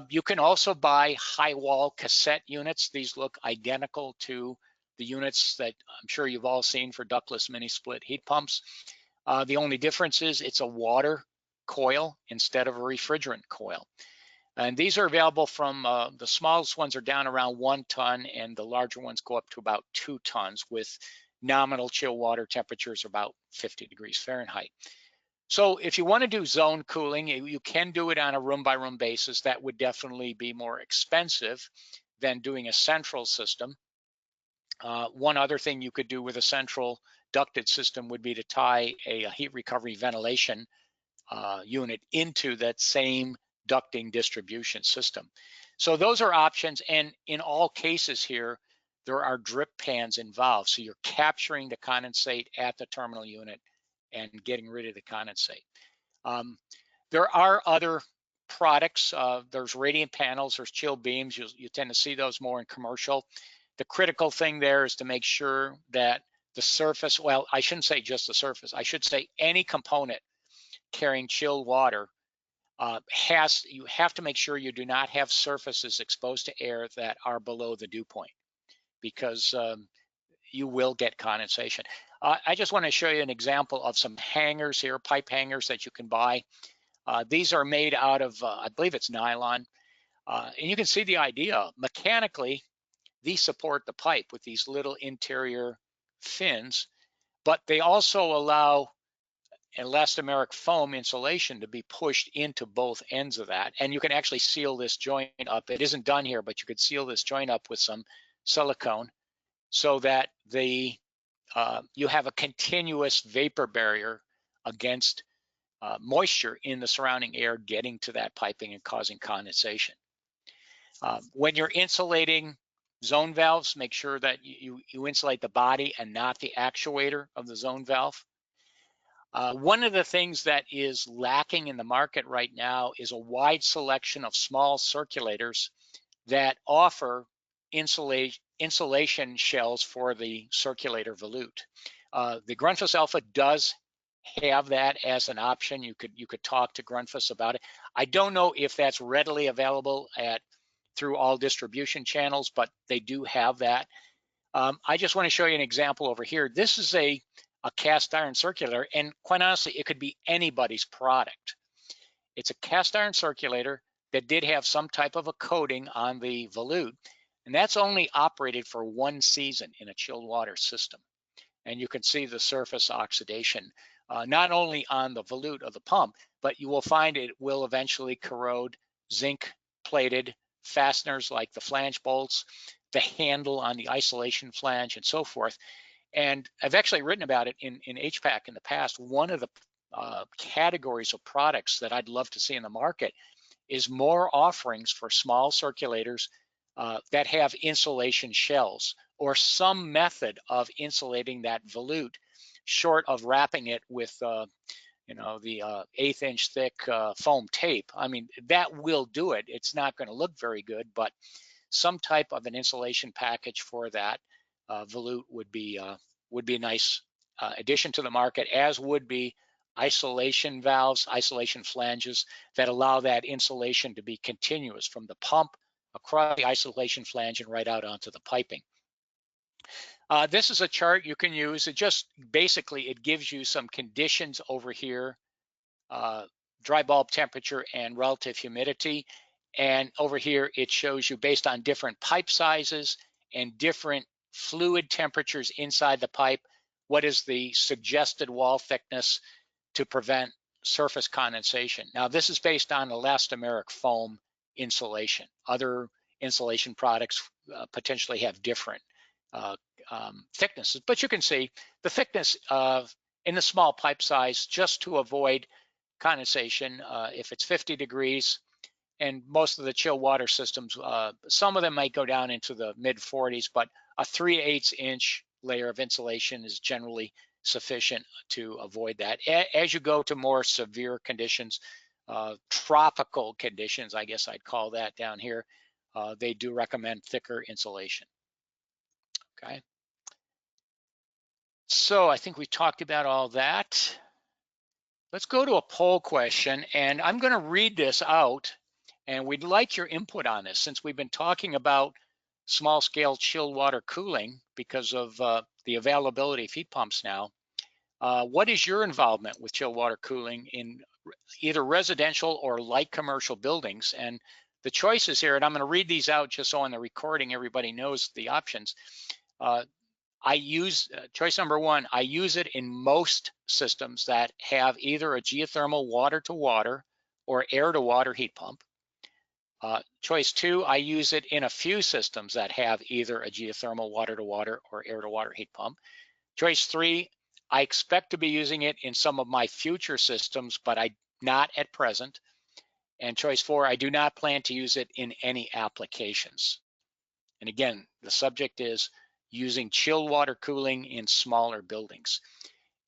You can also buy high wall cassette units. These look identical to the units that I'm sure you've all seen for ductless mini split heat pumps. The only difference is it's a water coil instead of a refrigerant coil. And these are available from the smallest ones are down around 1 ton, and the larger ones go up to about 2 tons with nominal chill water temperatures about 50 degrees Fahrenheit. So if you want to do zone cooling, you can do it on a room by room basis. That would definitely be more expensive than doing a central system. One other thing you could do with a central ducted system would be to tie a heat recovery ventilation unit into that same ducting distribution system. So those are options, and in all cases here, there are drip pans involved. So you're capturing the condensate at the terminal unit and getting rid of the condensate. There are other products. There's radiant panels, there's chill beams. You tend to see those more in commercial. The critical thing there is to make sure that the surface, well, I shouldn't say just the surface, I should say any component carrying chilled water you have to make sure you do not have surfaces exposed to air that are below the dew point, because you will get condensation. I just want to show you an example of some hangers here, pipe hangers that you can buy. These are made out of, I believe it's nylon. And you can see the idea. Mechanically, these support the pipe with these little interior fins, but they also allow elastomeric foam insulation to be pushed into both ends of that. And you can actually seal this joint up. It isn't done here, but you could seal this joint up with some silicone so that you have a continuous vapor barrier against moisture in the surrounding air getting to that piping and causing condensation. When you're insulating zone valves, make sure that you insulate the body and not the actuator of the zone valve. One of the things that is lacking in the market right now is a wide selection of small circulators that offer insulation shells for the circulator volute. The Grundfos Alpha does have that as an option. You could talk to Grundfos about it. I don't know if that's readily available through all distribution channels, but they do have that. I just want to show you an example over here. This is a cast iron circulator, and quite honestly, it could be anybody's product. It's a cast iron circulator that did have some type of a coating on the volute, and that's only operated for 1 season in a chilled water system. And you can see the surface oxidation, not only on the volute of the pump, but you will find it will eventually corrode zinc plated fasteners like the flange bolts, the handle on the isolation flange, and so forth. And I've actually written about it in HPAC in the past. One of the categories of products that I'd love to see in the market is more offerings for small circulators that have insulation shells or some method of insulating that volute, short of wrapping it with the 1/8 inch thick foam tape. I mean, that will do it. It's not going to look very good, but some type of an insulation package for that volute would be a nice addition to the market, as would be isolation valves, isolation flanges that allow that insulation to be continuous from the pump across the isolation flange and right out onto the piping. This is a chart you can use. It just basically, it gives you some conditions over here dry bulb temperature and relative humidity. And over here, it shows you based on different pipe sizes and different fluid temperatures inside the pipe, what is the suggested wall thickness to prevent surface condensation. Now, this is based on elastomeric foam insulation. Other insulation products potentially have different uh, thicknesses, but you can see the thickness in the small pipe size just to avoid condensation. If it's 50 degrees, and most of the chill water systems, some of them might go down into the mid 40s, but a 3/8 inch layer of insulation is generally sufficient to avoid that. As you go to more severe conditions, tropical conditions, I guess I'd call that down here, they do recommend thicker insulation. Okay. So I think we talked about all that. Let's go to a poll question, and I'm going to read this out, and we'd like your input on this since we've been talking about small scale chilled water cooling because of the availability of heat pumps now. What is your involvement with chilled water cooling in either residential or light commercial buildings? And the choices here, and I'm going to read these out just so on the recording everybody knows the options. I use choice number one, I use it in most systems that have either a geothermal water to water or air to water heat pump. Choice two, I use it in a few systems that have either a geothermal water to water or air to water heat pump. Choice three, I expect to be using it in some of my future systems, but I not at present. And choice four, I do not plan to use it in any applications. And again, the subject is using chilled water cooling in smaller buildings.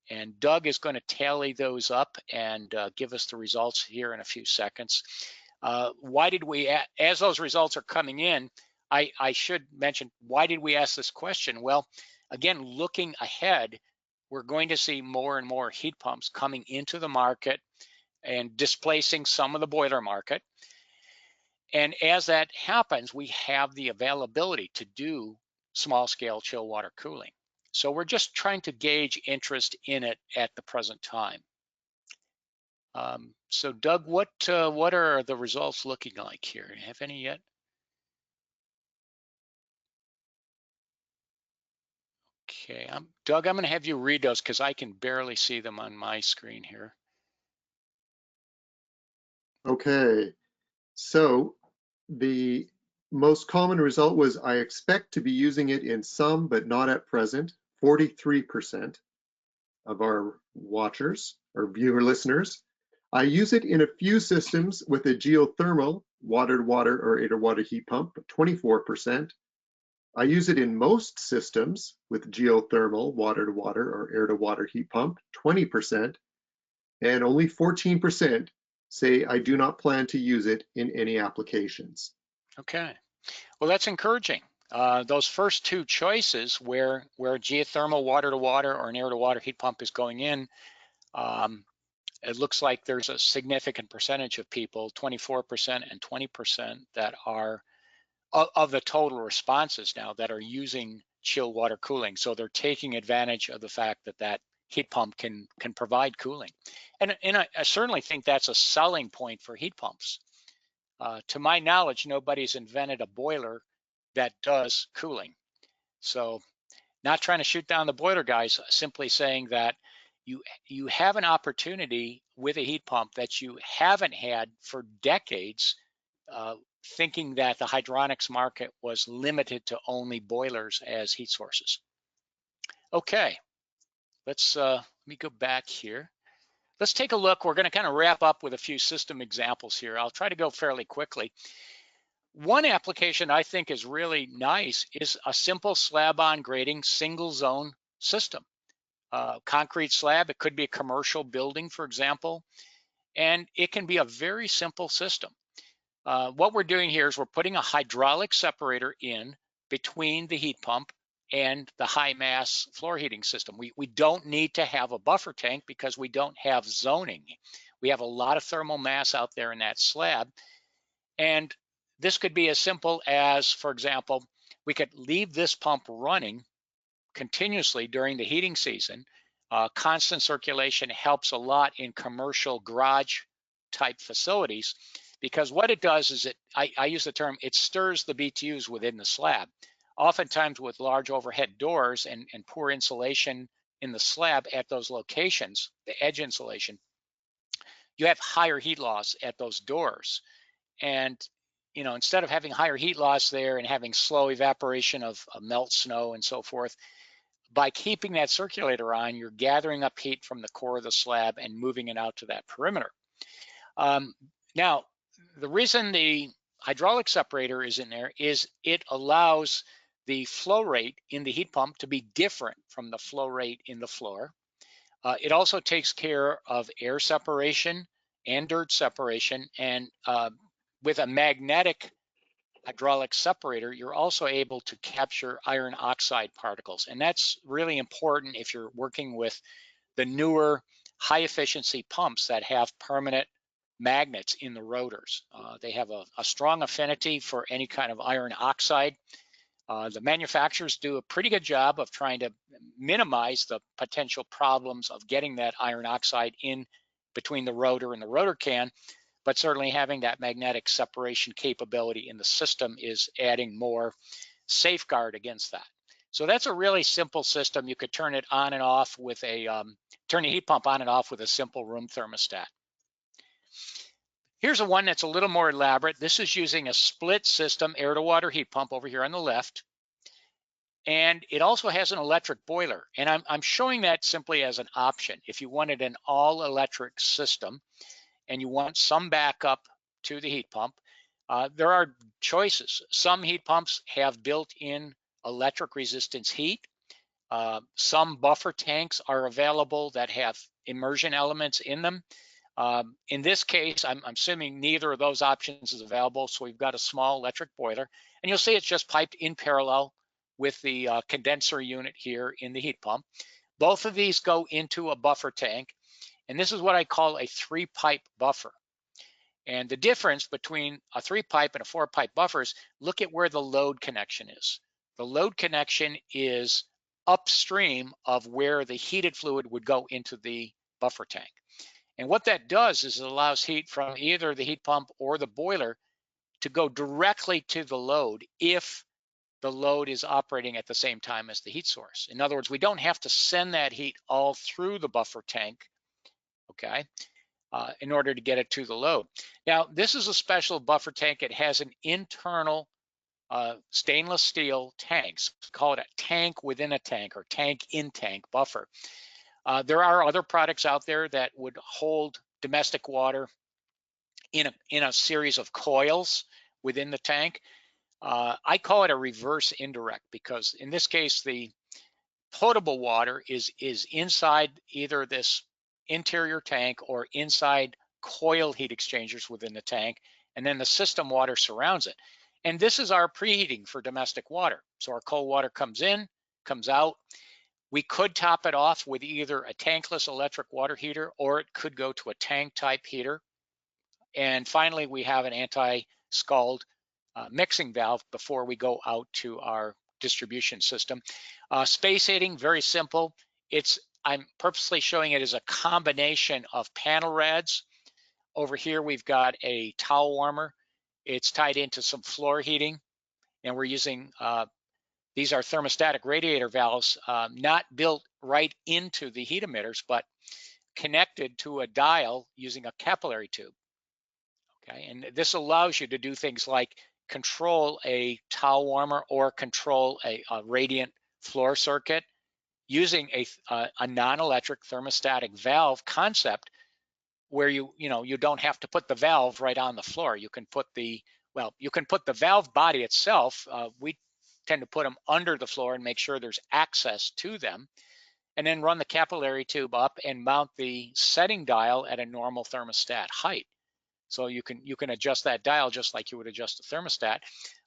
And Doug is going to tally those up and give us the results here in a few seconds. Why did we, as those results are coming in, I should mention, why did we ask this question? Well, again, looking ahead, we're going to see more and more heat pumps coming into the market and displacing some of the boiler market. And as that happens, we have the availability to do small scale chill water cooling. So we're just trying to gauge interest in it at the present time. So Doug, what are the results looking like here? Do you have any yet? Okay, Doug, I'm gonna have you read those because I can barely see them on my screen here. Okay, so the most common result was I expect to be using it in some, but not at present. 43% of our watchers or viewer listeners. I use it in a few systems with a geothermal water to water or air to water heat pump, 24%. I use it in most systems with geothermal water to water or air to water heat pump, 20%. And only 14% say I do not plan to use it in any applications. Okay, well, that's encouraging. Those first two choices where geothermal water to water or an air to water heat pump is going in, it looks like there's a significant percentage of people, 24% and 20%, that are of the total responses now that are using chill water cooling. So they're taking advantage of the fact that that heat pump can provide cooling. And I certainly think that's a selling point for heat pumps. To my knowledge, nobody's invented a boiler that does cooling. So not trying to shoot down the boiler guys, simply saying that you have an opportunity with a heat pump that you haven't had for decades, thinking that the hydronics market was limited to only boilers as heat sources. Okay, let me go back here. Let's take a look. We're going to kind of wrap up with a few system examples here. I'll try to go fairly quickly. One application I think is really nice is a simple slab-on grading single zone system. Concrete slab, it could be a commercial building, for example, and it can be a very simple system. What we're doing here is we're putting a hydraulic separator in between the heat pump and the high mass floor heating system. We don't need to have a buffer tank because we don't have zoning. We have a lot of thermal mass out there in that slab. And this could be as simple as, for example, we could leave this pump running continuously during the heating season, Constant circulation helps a lot in commercial garage type facilities, because what it does is I use the term, it stirs the BTUs within the slab. Oftentimes with large overhead doors and poor insulation in the slab at those locations, the edge insulation, you have higher heat loss at those doors. And instead of having higher heat loss there and having slow evaporation of melt snow and so forth, by keeping that circulator on, you're gathering up heat from the core of the slab and moving it out to that perimeter. Now, the reason the hydraulic separator is in there is it allows the flow rate in the heat pump to be different from the flow rate in the floor. It also takes care of air separation and dirt separation, and with a magnetic hydraulic separator, you're also able to capture iron oxide particles. And that's really important if you're working with the newer high efficiency pumps that have permanent magnets in the rotors. They have a strong affinity for any kind of iron oxide. The manufacturers do a pretty good job of trying to minimize the potential problems of getting that iron oxide in between the rotor and the rotor can, but certainly having that magnetic separation capability in the system is adding more safeguard against that. So that's a really simple system. You could turn it on and off with turn the heat pump on and off with a simple room thermostat. Here's a one that's a little more elaborate. This is using a split system air to water heat pump over here on the left. And it also has an electric boiler. And I'm showing that simply as an option. If you wanted an all electric system and you want some backup to the heat pump, there are choices. Some heat pumps have built-in electric resistance heat. Some buffer tanks are available that have immersion elements in them. In this case, I'm assuming neither of those options is available, so we've got a small electric boiler, and you'll see it's just piped in parallel with the condenser unit here in the heat pump. Both of these go into a buffer tank, and this is what I call a 3-pipe buffer. And the difference between a 3-pipe and a 4-pipe buffer is, look at where the load connection is. The load connection is upstream of where the heated fluid would go into the buffer tank. And what that does is it allows heat from either the heat pump or the boiler to go directly to the load if the load is operating at the same time as the heat source. In other words, we don't have to send that heat all through the buffer tank, okay, in order to get it to the load. Now, this is a special buffer tank. It has an internal stainless steel tank. So call it a tank within a tank, or tank in tank buffer. There are other products out there that would hold domestic water in a series of coils within the tank. I call it a reverse indirect, because in this case, the potable water is inside either this interior tank or inside coil heat exchangers within the tank, and then the system water surrounds it. And this is our preheating for domestic water. So our cold water comes in, comes out. We could top it off with either a tankless electric water heater, or it could go to a tank type heater. And finally, we have an anti-scald mixing valve before we go out to our distribution system. Space heating, very simple. I'm purposely showing it as a combination of panel rads. Over here, we've got a towel warmer. It's tied into some floor heating, and we're using, these are thermostatic radiator valves, not built right into the heat emitters, but connected to a dial using a capillary tube. Okay, and this allows you to do things like control a towel warmer or control a radiant floor circuit using a non-electric thermostatic valve concept, where you don't have to put the valve right on the floor. You can put the valve body itself. We tend to put them under the floor and make sure there's access to them, and then run the capillary tube up and mount the setting dial at a normal thermostat height. So you can adjust that dial just like you would adjust a thermostat.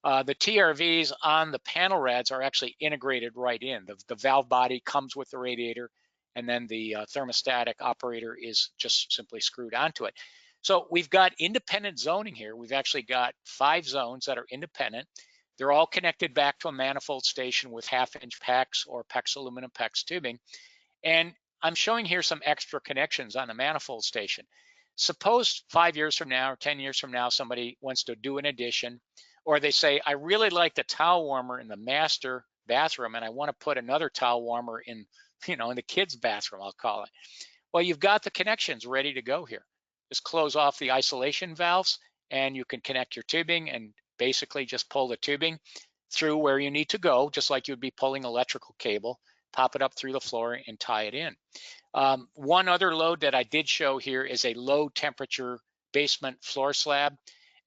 The TRVs on the panel rads are actually integrated right in. The valve body comes with the radiator, and then the thermostatic operator is just simply screwed onto it. So we've got independent zoning here. We've actually got 5 zones that are independent. They're all connected back to a manifold station with 1/2-inch PEX or PEX aluminum PEX tubing. And I'm showing here some extra connections on the manifold station. Suppose 5 years from now or 10 years from now, somebody wants to do an addition, or they say, I really like the towel warmer in the master bathroom and I want to put another towel warmer in, in the kids' bathroom, I'll call it. Well, you've got the connections ready to go here. Just close off the isolation valves and you can connect your tubing and basically just pull the tubing through where you need to go, just like you'd be pulling electrical cable, pop it up through the floor and tie it in. One other load that I did show here is a low temperature basement floor slab.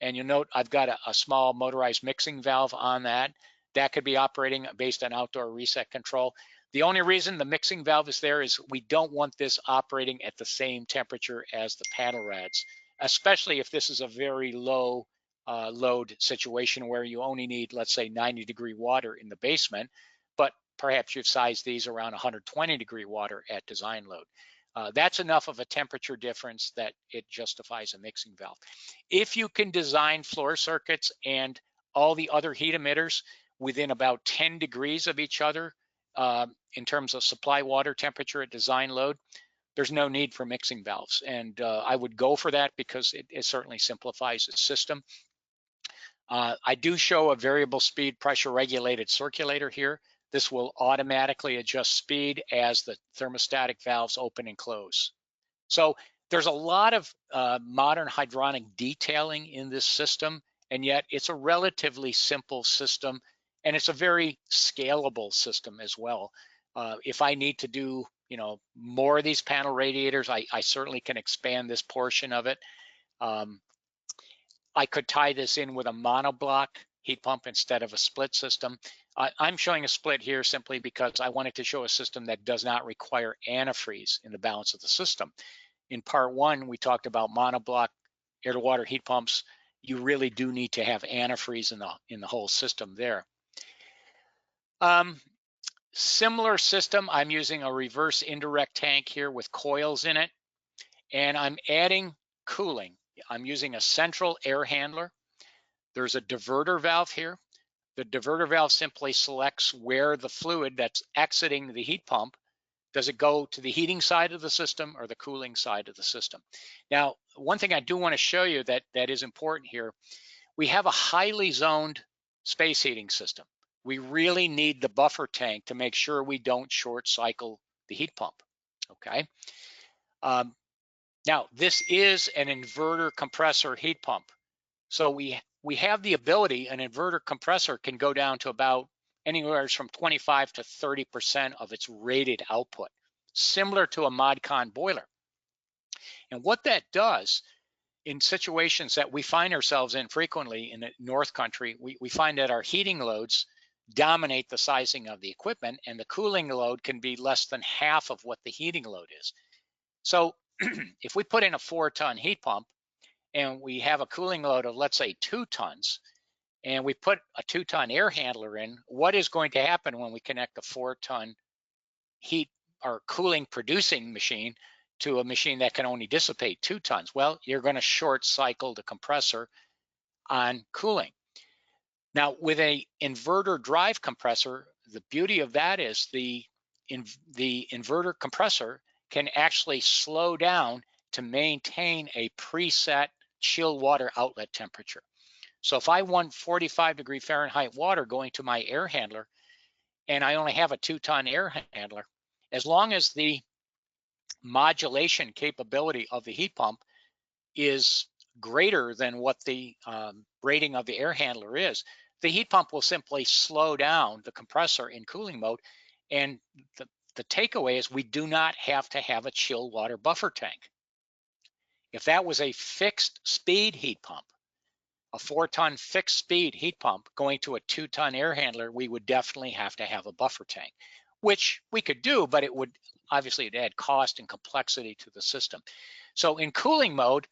And you'll note I've got a small motorized mixing valve on that. That could be operating based on outdoor reset control. The only reason the mixing valve is there is we don't want this operating at the same temperature as the panel rads, especially if this is a very low load situation where you only need, let's say, 90-degree water in the basement, but perhaps you've sized these around 120-degree water at design load. That's enough of a temperature difference that it justifies a mixing valve. If you can design floor circuits and all the other heat emitters within about 10 degrees of each other in terms of supply water temperature at design load, there's no need for mixing valves. And I would go for that because it certainly simplifies the system. I do show a variable speed pressure regulated circulator here. This will automatically adjust speed as the thermostatic valves open and close. So there's a lot of modern hydronic detailing in this system, and yet it's a relatively simple system, and it's a very scalable system as well. If I need to do more of these panel radiators, I certainly can expand this portion of it. I could tie this in with a monoblock heat pump instead of a split system. I'm showing a split here simply because I wanted to show a system that does not require antifreeze in the balance of the system. In part one, we talked about monoblock air to water heat pumps. You really do need to have antifreeze in the whole system there. Similar system, I'm using a reverse indirect tank here with coils in it, and I'm adding cooling. I'm using a central air handler. There's a diverter valve here. The diverter valve simply selects where the fluid that's exiting the heat pump, does it go to the heating side of the system or the cooling side of the system? Now, one thing I do want to show you that is important here, we have a highly zoned space heating system. We really need the buffer tank to make sure we don't short cycle the heat pump, okay? Now, this is an inverter compressor heat pump. So we have the ability, an inverter compressor can go down to about anywhere from 25 to 30% of its rated output, similar to a ModCon boiler. And what that does in situations that we find ourselves in frequently in the North Country, we find that our heating loads dominate the sizing of the equipment and the cooling load can be less than half of what the heating load is. So if we put in a 4-ton heat pump and we have a cooling load of, let's say, 2 tons, and we put a 2-ton air handler in, what is going to happen when we connect a 4-ton heat or cooling producing machine to a machine that can only dissipate 2 tons? Well, you're going to short cycle the compressor on cooling. Now, with a inverter drive compressor, the beauty of that is the inverter compressor can actually slow down to maintain a preset chill water outlet temperature. So if I want 45-degree Fahrenheit water going to my air handler and I only have a 2-ton air handler, as long as the modulation capability of the heat pump is greater than what the rating of the air handler is, the heat pump will simply slow down the compressor in cooling mode. And the takeaway is we do not have to have a chill water buffer tank. If that was a fixed speed heat pump, a 4-ton fixed speed heat pump going to a 2-ton air handler, we would definitely have to have a buffer tank, which we could do, but it would obviously add cost and complexity to the system. So in cooling mode,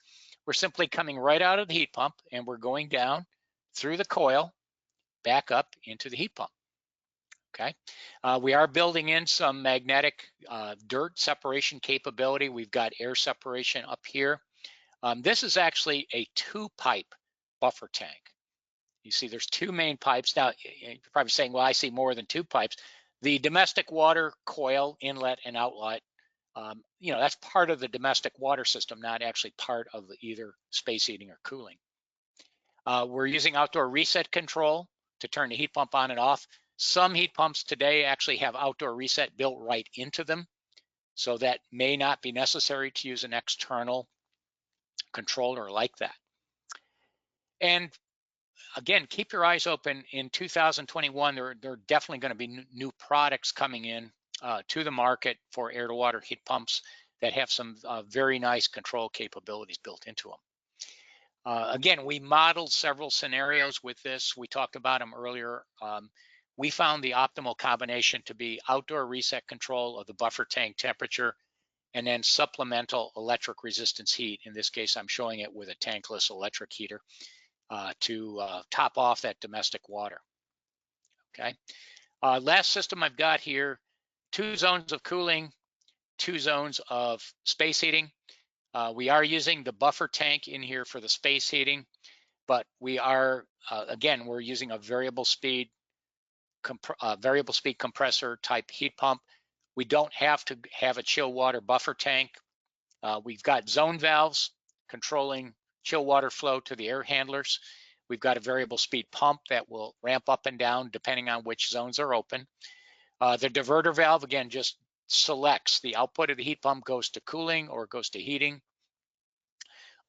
we're simply coming right out of the heat pump and we're going down through the coil back up into the heat pump. Okay, we are building in some magnetic dirt separation capability. We've got air separation up here. This is actually a 2-pipe buffer tank. You see there's 2 main pipes. Now, you're probably saying, well, I see more than 2 pipes. The domestic water coil inlet and outlet That's part of the domestic water system, not actually part of either space heating or cooling. We're using outdoor reset control to turn the heat pump on and off. Some heat pumps today actually have outdoor reset built right into them, so that may not be necessary to use an external controller like that. And again, keep your eyes open. In 2021, there are definitely going to be new products coming in to the market for air to water heat pumps that have some very nice control capabilities built into them. Again, we modeled several scenarios with this. We talked about them earlier. We found the optimal combination to be outdoor reset control of the buffer tank temperature and then supplemental electric resistance heat. In this case, I'm showing it with a tankless electric heater to top off that domestic water. Okay. Last system I've got here, 2 zones of cooling, 2 zones of space heating. We are using the buffer tank in here for the space heating, but we are, again, we're using a variable speed compressor type heat pump. We don't have to have a chill water buffer tank. We've got zone valves controlling chill water flow to the air handlers. We've got a variable speed pump that will ramp up and down depending on which zones are open. The diverter valve, again, just selects the output of the heat pump goes to cooling or goes to heating.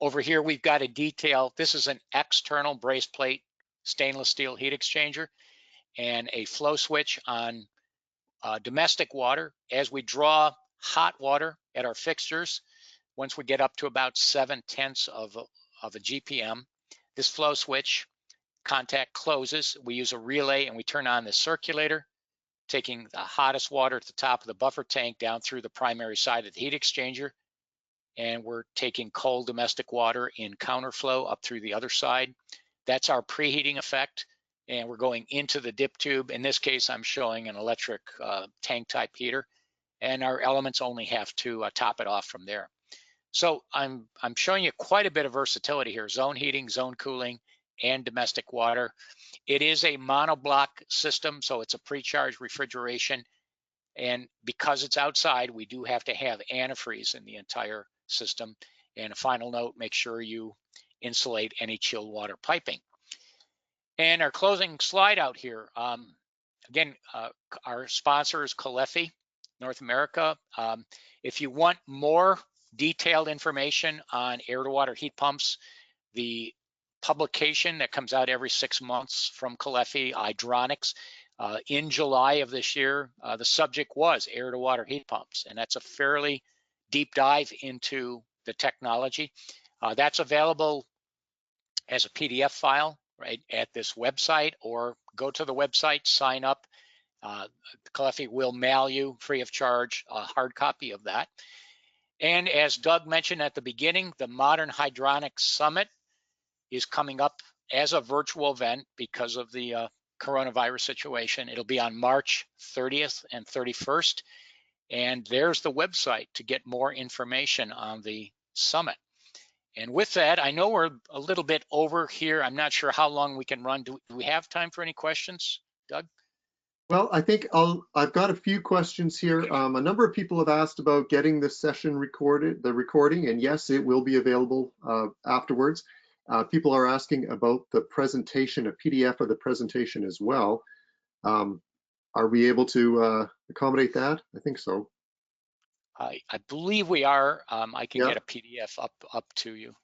Over here, we've got a detail. This is an external brace plate stainless steel heat exchanger and a flow switch on domestic water. As we draw hot water at our fixtures, once we get up to about 7/10 of a GPM, this flow switch contact closes. We use a relay and we turn on the circulator, taking the hottest water at the top of the buffer tank down through the primary side of the heat exchanger. And we're taking cold domestic water in counterflow up through the other side. That's our preheating effect. And we're going into the dip tube. In this case, I'm showing an electric tank type heater, and our elements only have to top it off from there. So I'm showing you quite a bit of versatility here: zone heating, zone cooling, and domestic water. It is a monoblock system, so it's a pre-charge refrigeration. And because it's outside, we do have to have antifreeze in the entire system. And a final note, make sure you insulate any chilled water piping. And our closing slide out here, again, our sponsor is Caleffi, North America. If you want more detailed information on air to water heat pumps, the publication that comes out every 6 months from Caleffi, Hydronics, in July of this year, the subject was air to water heat pumps, and that's a fairly deep dive into the technology. That's available as a PDF file right at this website, or go to the website, sign up. Caleffi will mail you free of charge a hard copy of that. And as Doug mentioned at the beginning, the Modern Hydronic Summit is coming up as a virtual event because of the coronavirus situation. It'll be on March 30th and 31st. And there's the website to get more information on the summit. And with that, I know we're a little bit over here. I'm not sure how long we can run. Do we have time for any questions, Doug? Well, I think I've got a few questions here. A number of people have asked about getting this session recorded, the recording, and yes, it will be available afterwards. People are asking about the presentation, a PDF of the presentation as well. Are we able to accommodate that? I think so. I believe we are. I can Yeah. get a PDF up to you.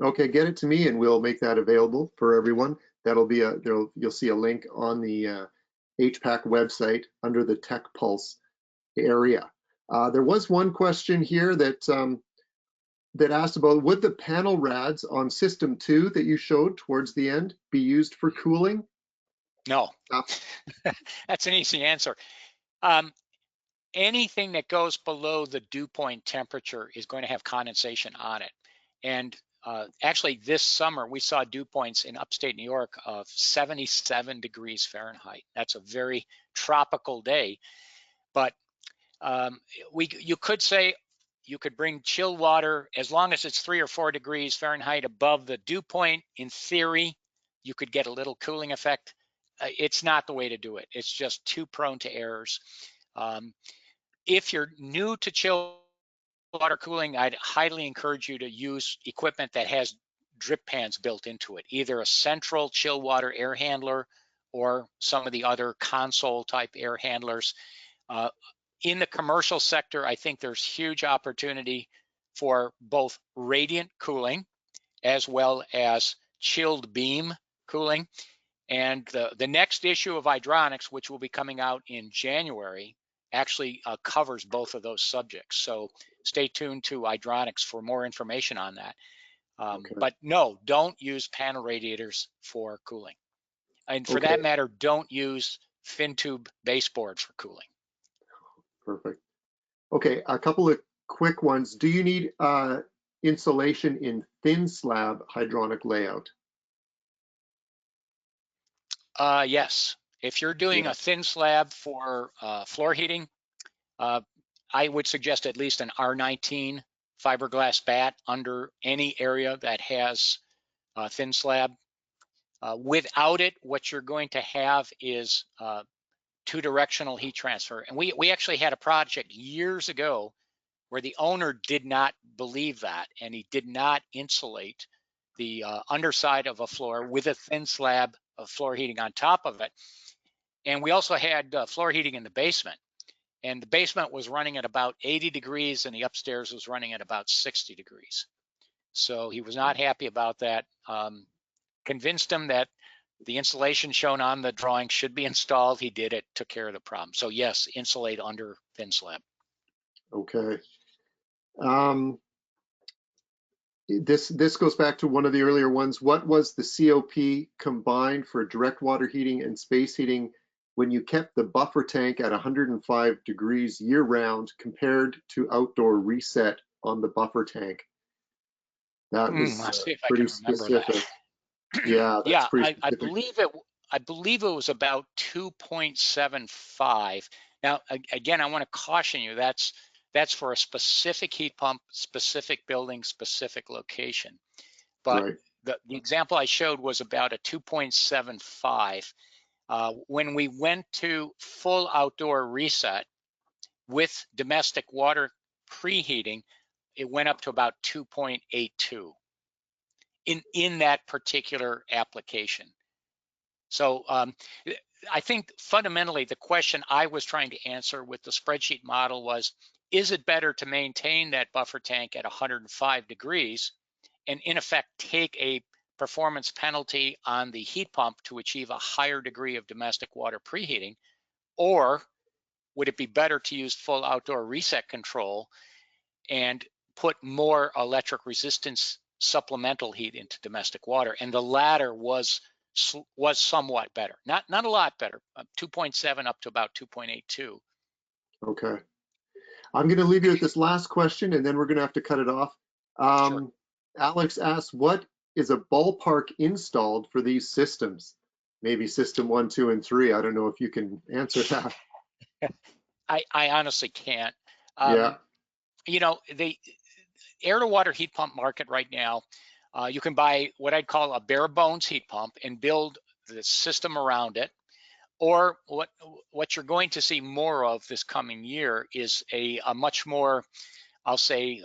Okay, get it to me and we'll make that available for everyone. That'll be you'll see a link on the HPAC website under the Tech Pulse area. There was one question here that that asked about, would the panel rads on system 2 that you showed towards the end be used for cooling? No, that's an easy answer. Anything that goes below the dew point temperature is going to have condensation on it. And actually this summer, we saw dew points in upstate New York of 77 degrees Fahrenheit. That's a very tropical day. But you could say you could bring chilled water as long as it's 3 or 4 degrees Fahrenheit above the dew point. In theory, you could get a little cooling effect. It's not the way to do it. It's just too prone to errors. If you're new to chill water cooling, I'd highly encourage you to use equipment that has drip pans built into it, either a central chill water air handler or some of the other console type air handlers. In the commercial sector, I think there's huge opportunity for both radiant cooling as well as chilled beam cooling. And the next issue of hydronics, which will be coming out in January, actually covers both of those subjects. So stay tuned to hydronics for more information on that. Okay. But no, don't use panel radiators for cooling. And for Okay. that matter, don't use fin tube baseboard for cooling. Perfect. Okay, a couple of quick ones. Do you need insulation in thin slab hydronic layout? Yes, if you're doing Yeah. a thin slab for floor heating, I would suggest at least an R19 fiberglass bat under any area that has a thin slab. Without it, what you're going to have is two-directional heat transfer. And we actually had a project years ago where the owner did not believe that, and he did not insulate the underside of a floor with a thin slab of floor heating on top of it. And we also had floor heating in the basement. And the basement was running at about 80 degrees and the upstairs was running at about 60 degrees. So he was not happy about that. Convinced him that the insulation shown on the drawing should be installed. He did it, took care of the problem. So yes, insulate under thin slab. Okay. This goes back to one of the earlier ones. What was the COP combined for direct water heating and space heating when you kept the buffer tank at 105 degrees year round compared to outdoor reset on the buffer tank? That was I'll see if I pretty can remember that. specific. Yeah, that's Yeah, pretty I specific. believe it. I believe it was about 2.75. Now, again, I want to caution you. That's for a specific heat pump, specific building, specific location. But Right. the example I showed was about a 2.75. When we went to full outdoor reset with domestic water preheating, it went up to about 2.82 in that particular application. So I think fundamentally the question I was trying to answer with the spreadsheet model was, is it better to maintain that buffer tank at 105 degrees and in effect take a performance penalty on the heat pump to achieve a higher degree of domestic water preheating? Or would it be better to use full outdoor reset control and put more electric resistance supplemental heat into domestic water? And the latter was somewhat better, not a lot better, 2.7 up to about 2.82. Okay. I'm going to leave you with this last question and then we're going to have to cut it off. Sure. Alex asks, what is a ballpark installed for these systems? Maybe system 1, 2, and 3. I don't know if you can answer that. I honestly can't. Yeah. You know, the air to water heat pump market right now, you can buy what I'd call a bare bones heat pump and build the system around it. Or what you're going to see more of this coming year is a much more, I'll say,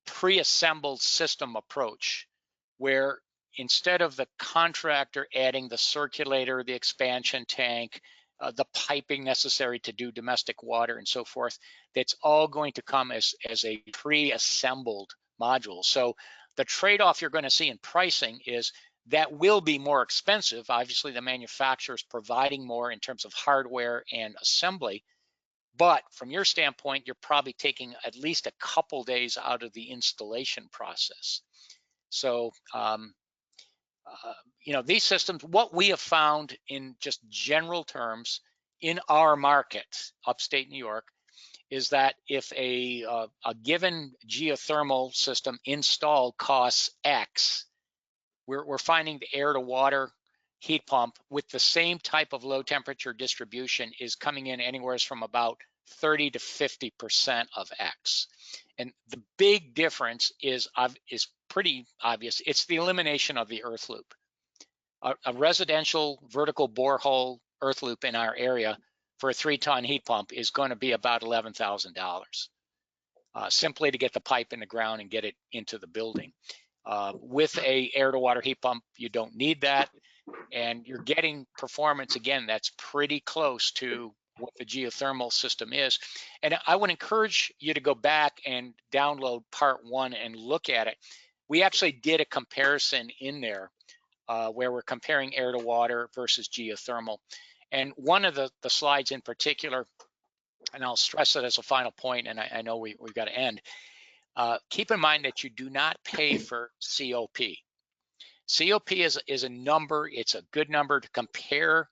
pre-assembled system approach, where instead of the contractor adding the circulator, the expansion tank, the piping necessary to do domestic water and so forth, that's all going to come as a pre-assembled module. So the trade-off you're going to see in pricing is that will be more expensive. Obviously, the manufacturer is providing more in terms of hardware and assembly. But from your standpoint, you're probably taking at least a couple days out of the installation process. So, you know, these systems, what we have found in just general terms in our market, upstate New York, is that if a given geothermal system installed costs X, we're finding the air to water heat pump with the same type of low temperature distribution is coming in anywhere from about 30 to 50% of X. And the big difference is pretty obvious. It's the elimination of the earth loop. A residential vertical borehole earth loop in our area for a 3-ton heat pump is going to be about $11,000. simply to get the pipe in the ground and get it into the building. With a air to water heat pump, you don't need that, and you're getting performance, again, that's pretty close to what the geothermal system is. And I would encourage you to go back and download part 1 and look at it. We actually did a comparison in there where we're comparing air to water versus geothermal. And one of the slides in particular, and I'll stress it as a final point, and I know we've got to end, keep in mind that you do not pay for COP. COP is a number, it's a good number to compare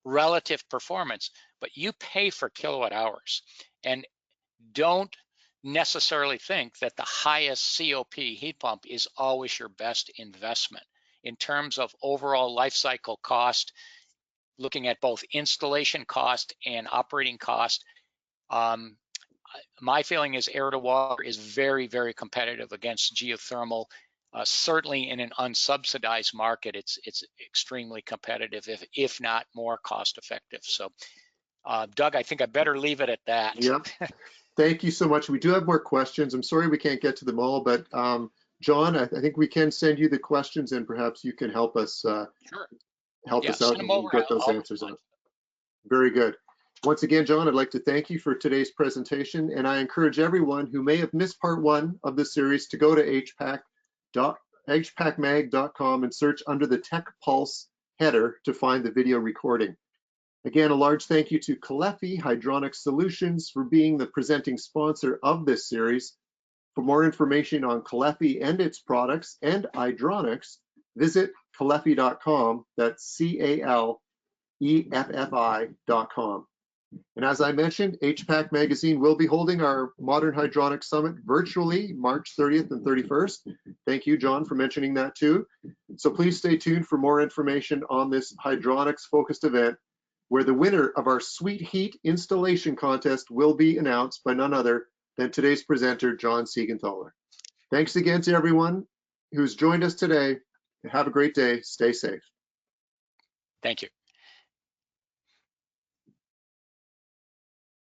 relative performance, but you pay for kilowatt hours. And don't necessarily think that the highest COP heat pump is always your best investment. In terms of overall life cycle cost, looking at both installation cost and operating cost, my feeling is air to water is very, very competitive against geothermal. Certainly in an unsubsidized market, it's extremely competitive, if not more cost effective. So Doug, I think I better leave it at that. Yep. Thank you so much. We do have more questions. I'm sorry we can't get to them all, but John, I think we can send you the questions, and perhaps you can help us Sure. us out Send them over. and get those I'll answers out. Very good. Once again, John, I'd like to thank you for today's presentation, and I encourage everyone who may have missed part 1 of this series to go to hpacmag.com and search under the Tech Pulse header to find the video recording. Again, a large thank you to Caleffi Hydronic Solutions for being the presenting sponsor of this series. For more information on Caleffi and its products and hydronics, visit caleffi.com. That's CALEFFI.com. And as I mentioned, HPAC Magazine will be holding our Modern Hydronics Summit virtually March 30th and 31st. Thank you, John, for mentioning that too. So please stay tuned for more information on this hydronics-focused event, where the winner of our Sweet Heat installation contest will be announced by none other than today's presenter, John Siegenthaler. Thanks again to everyone who's joined us today. Have a great day. Stay safe. Thank you.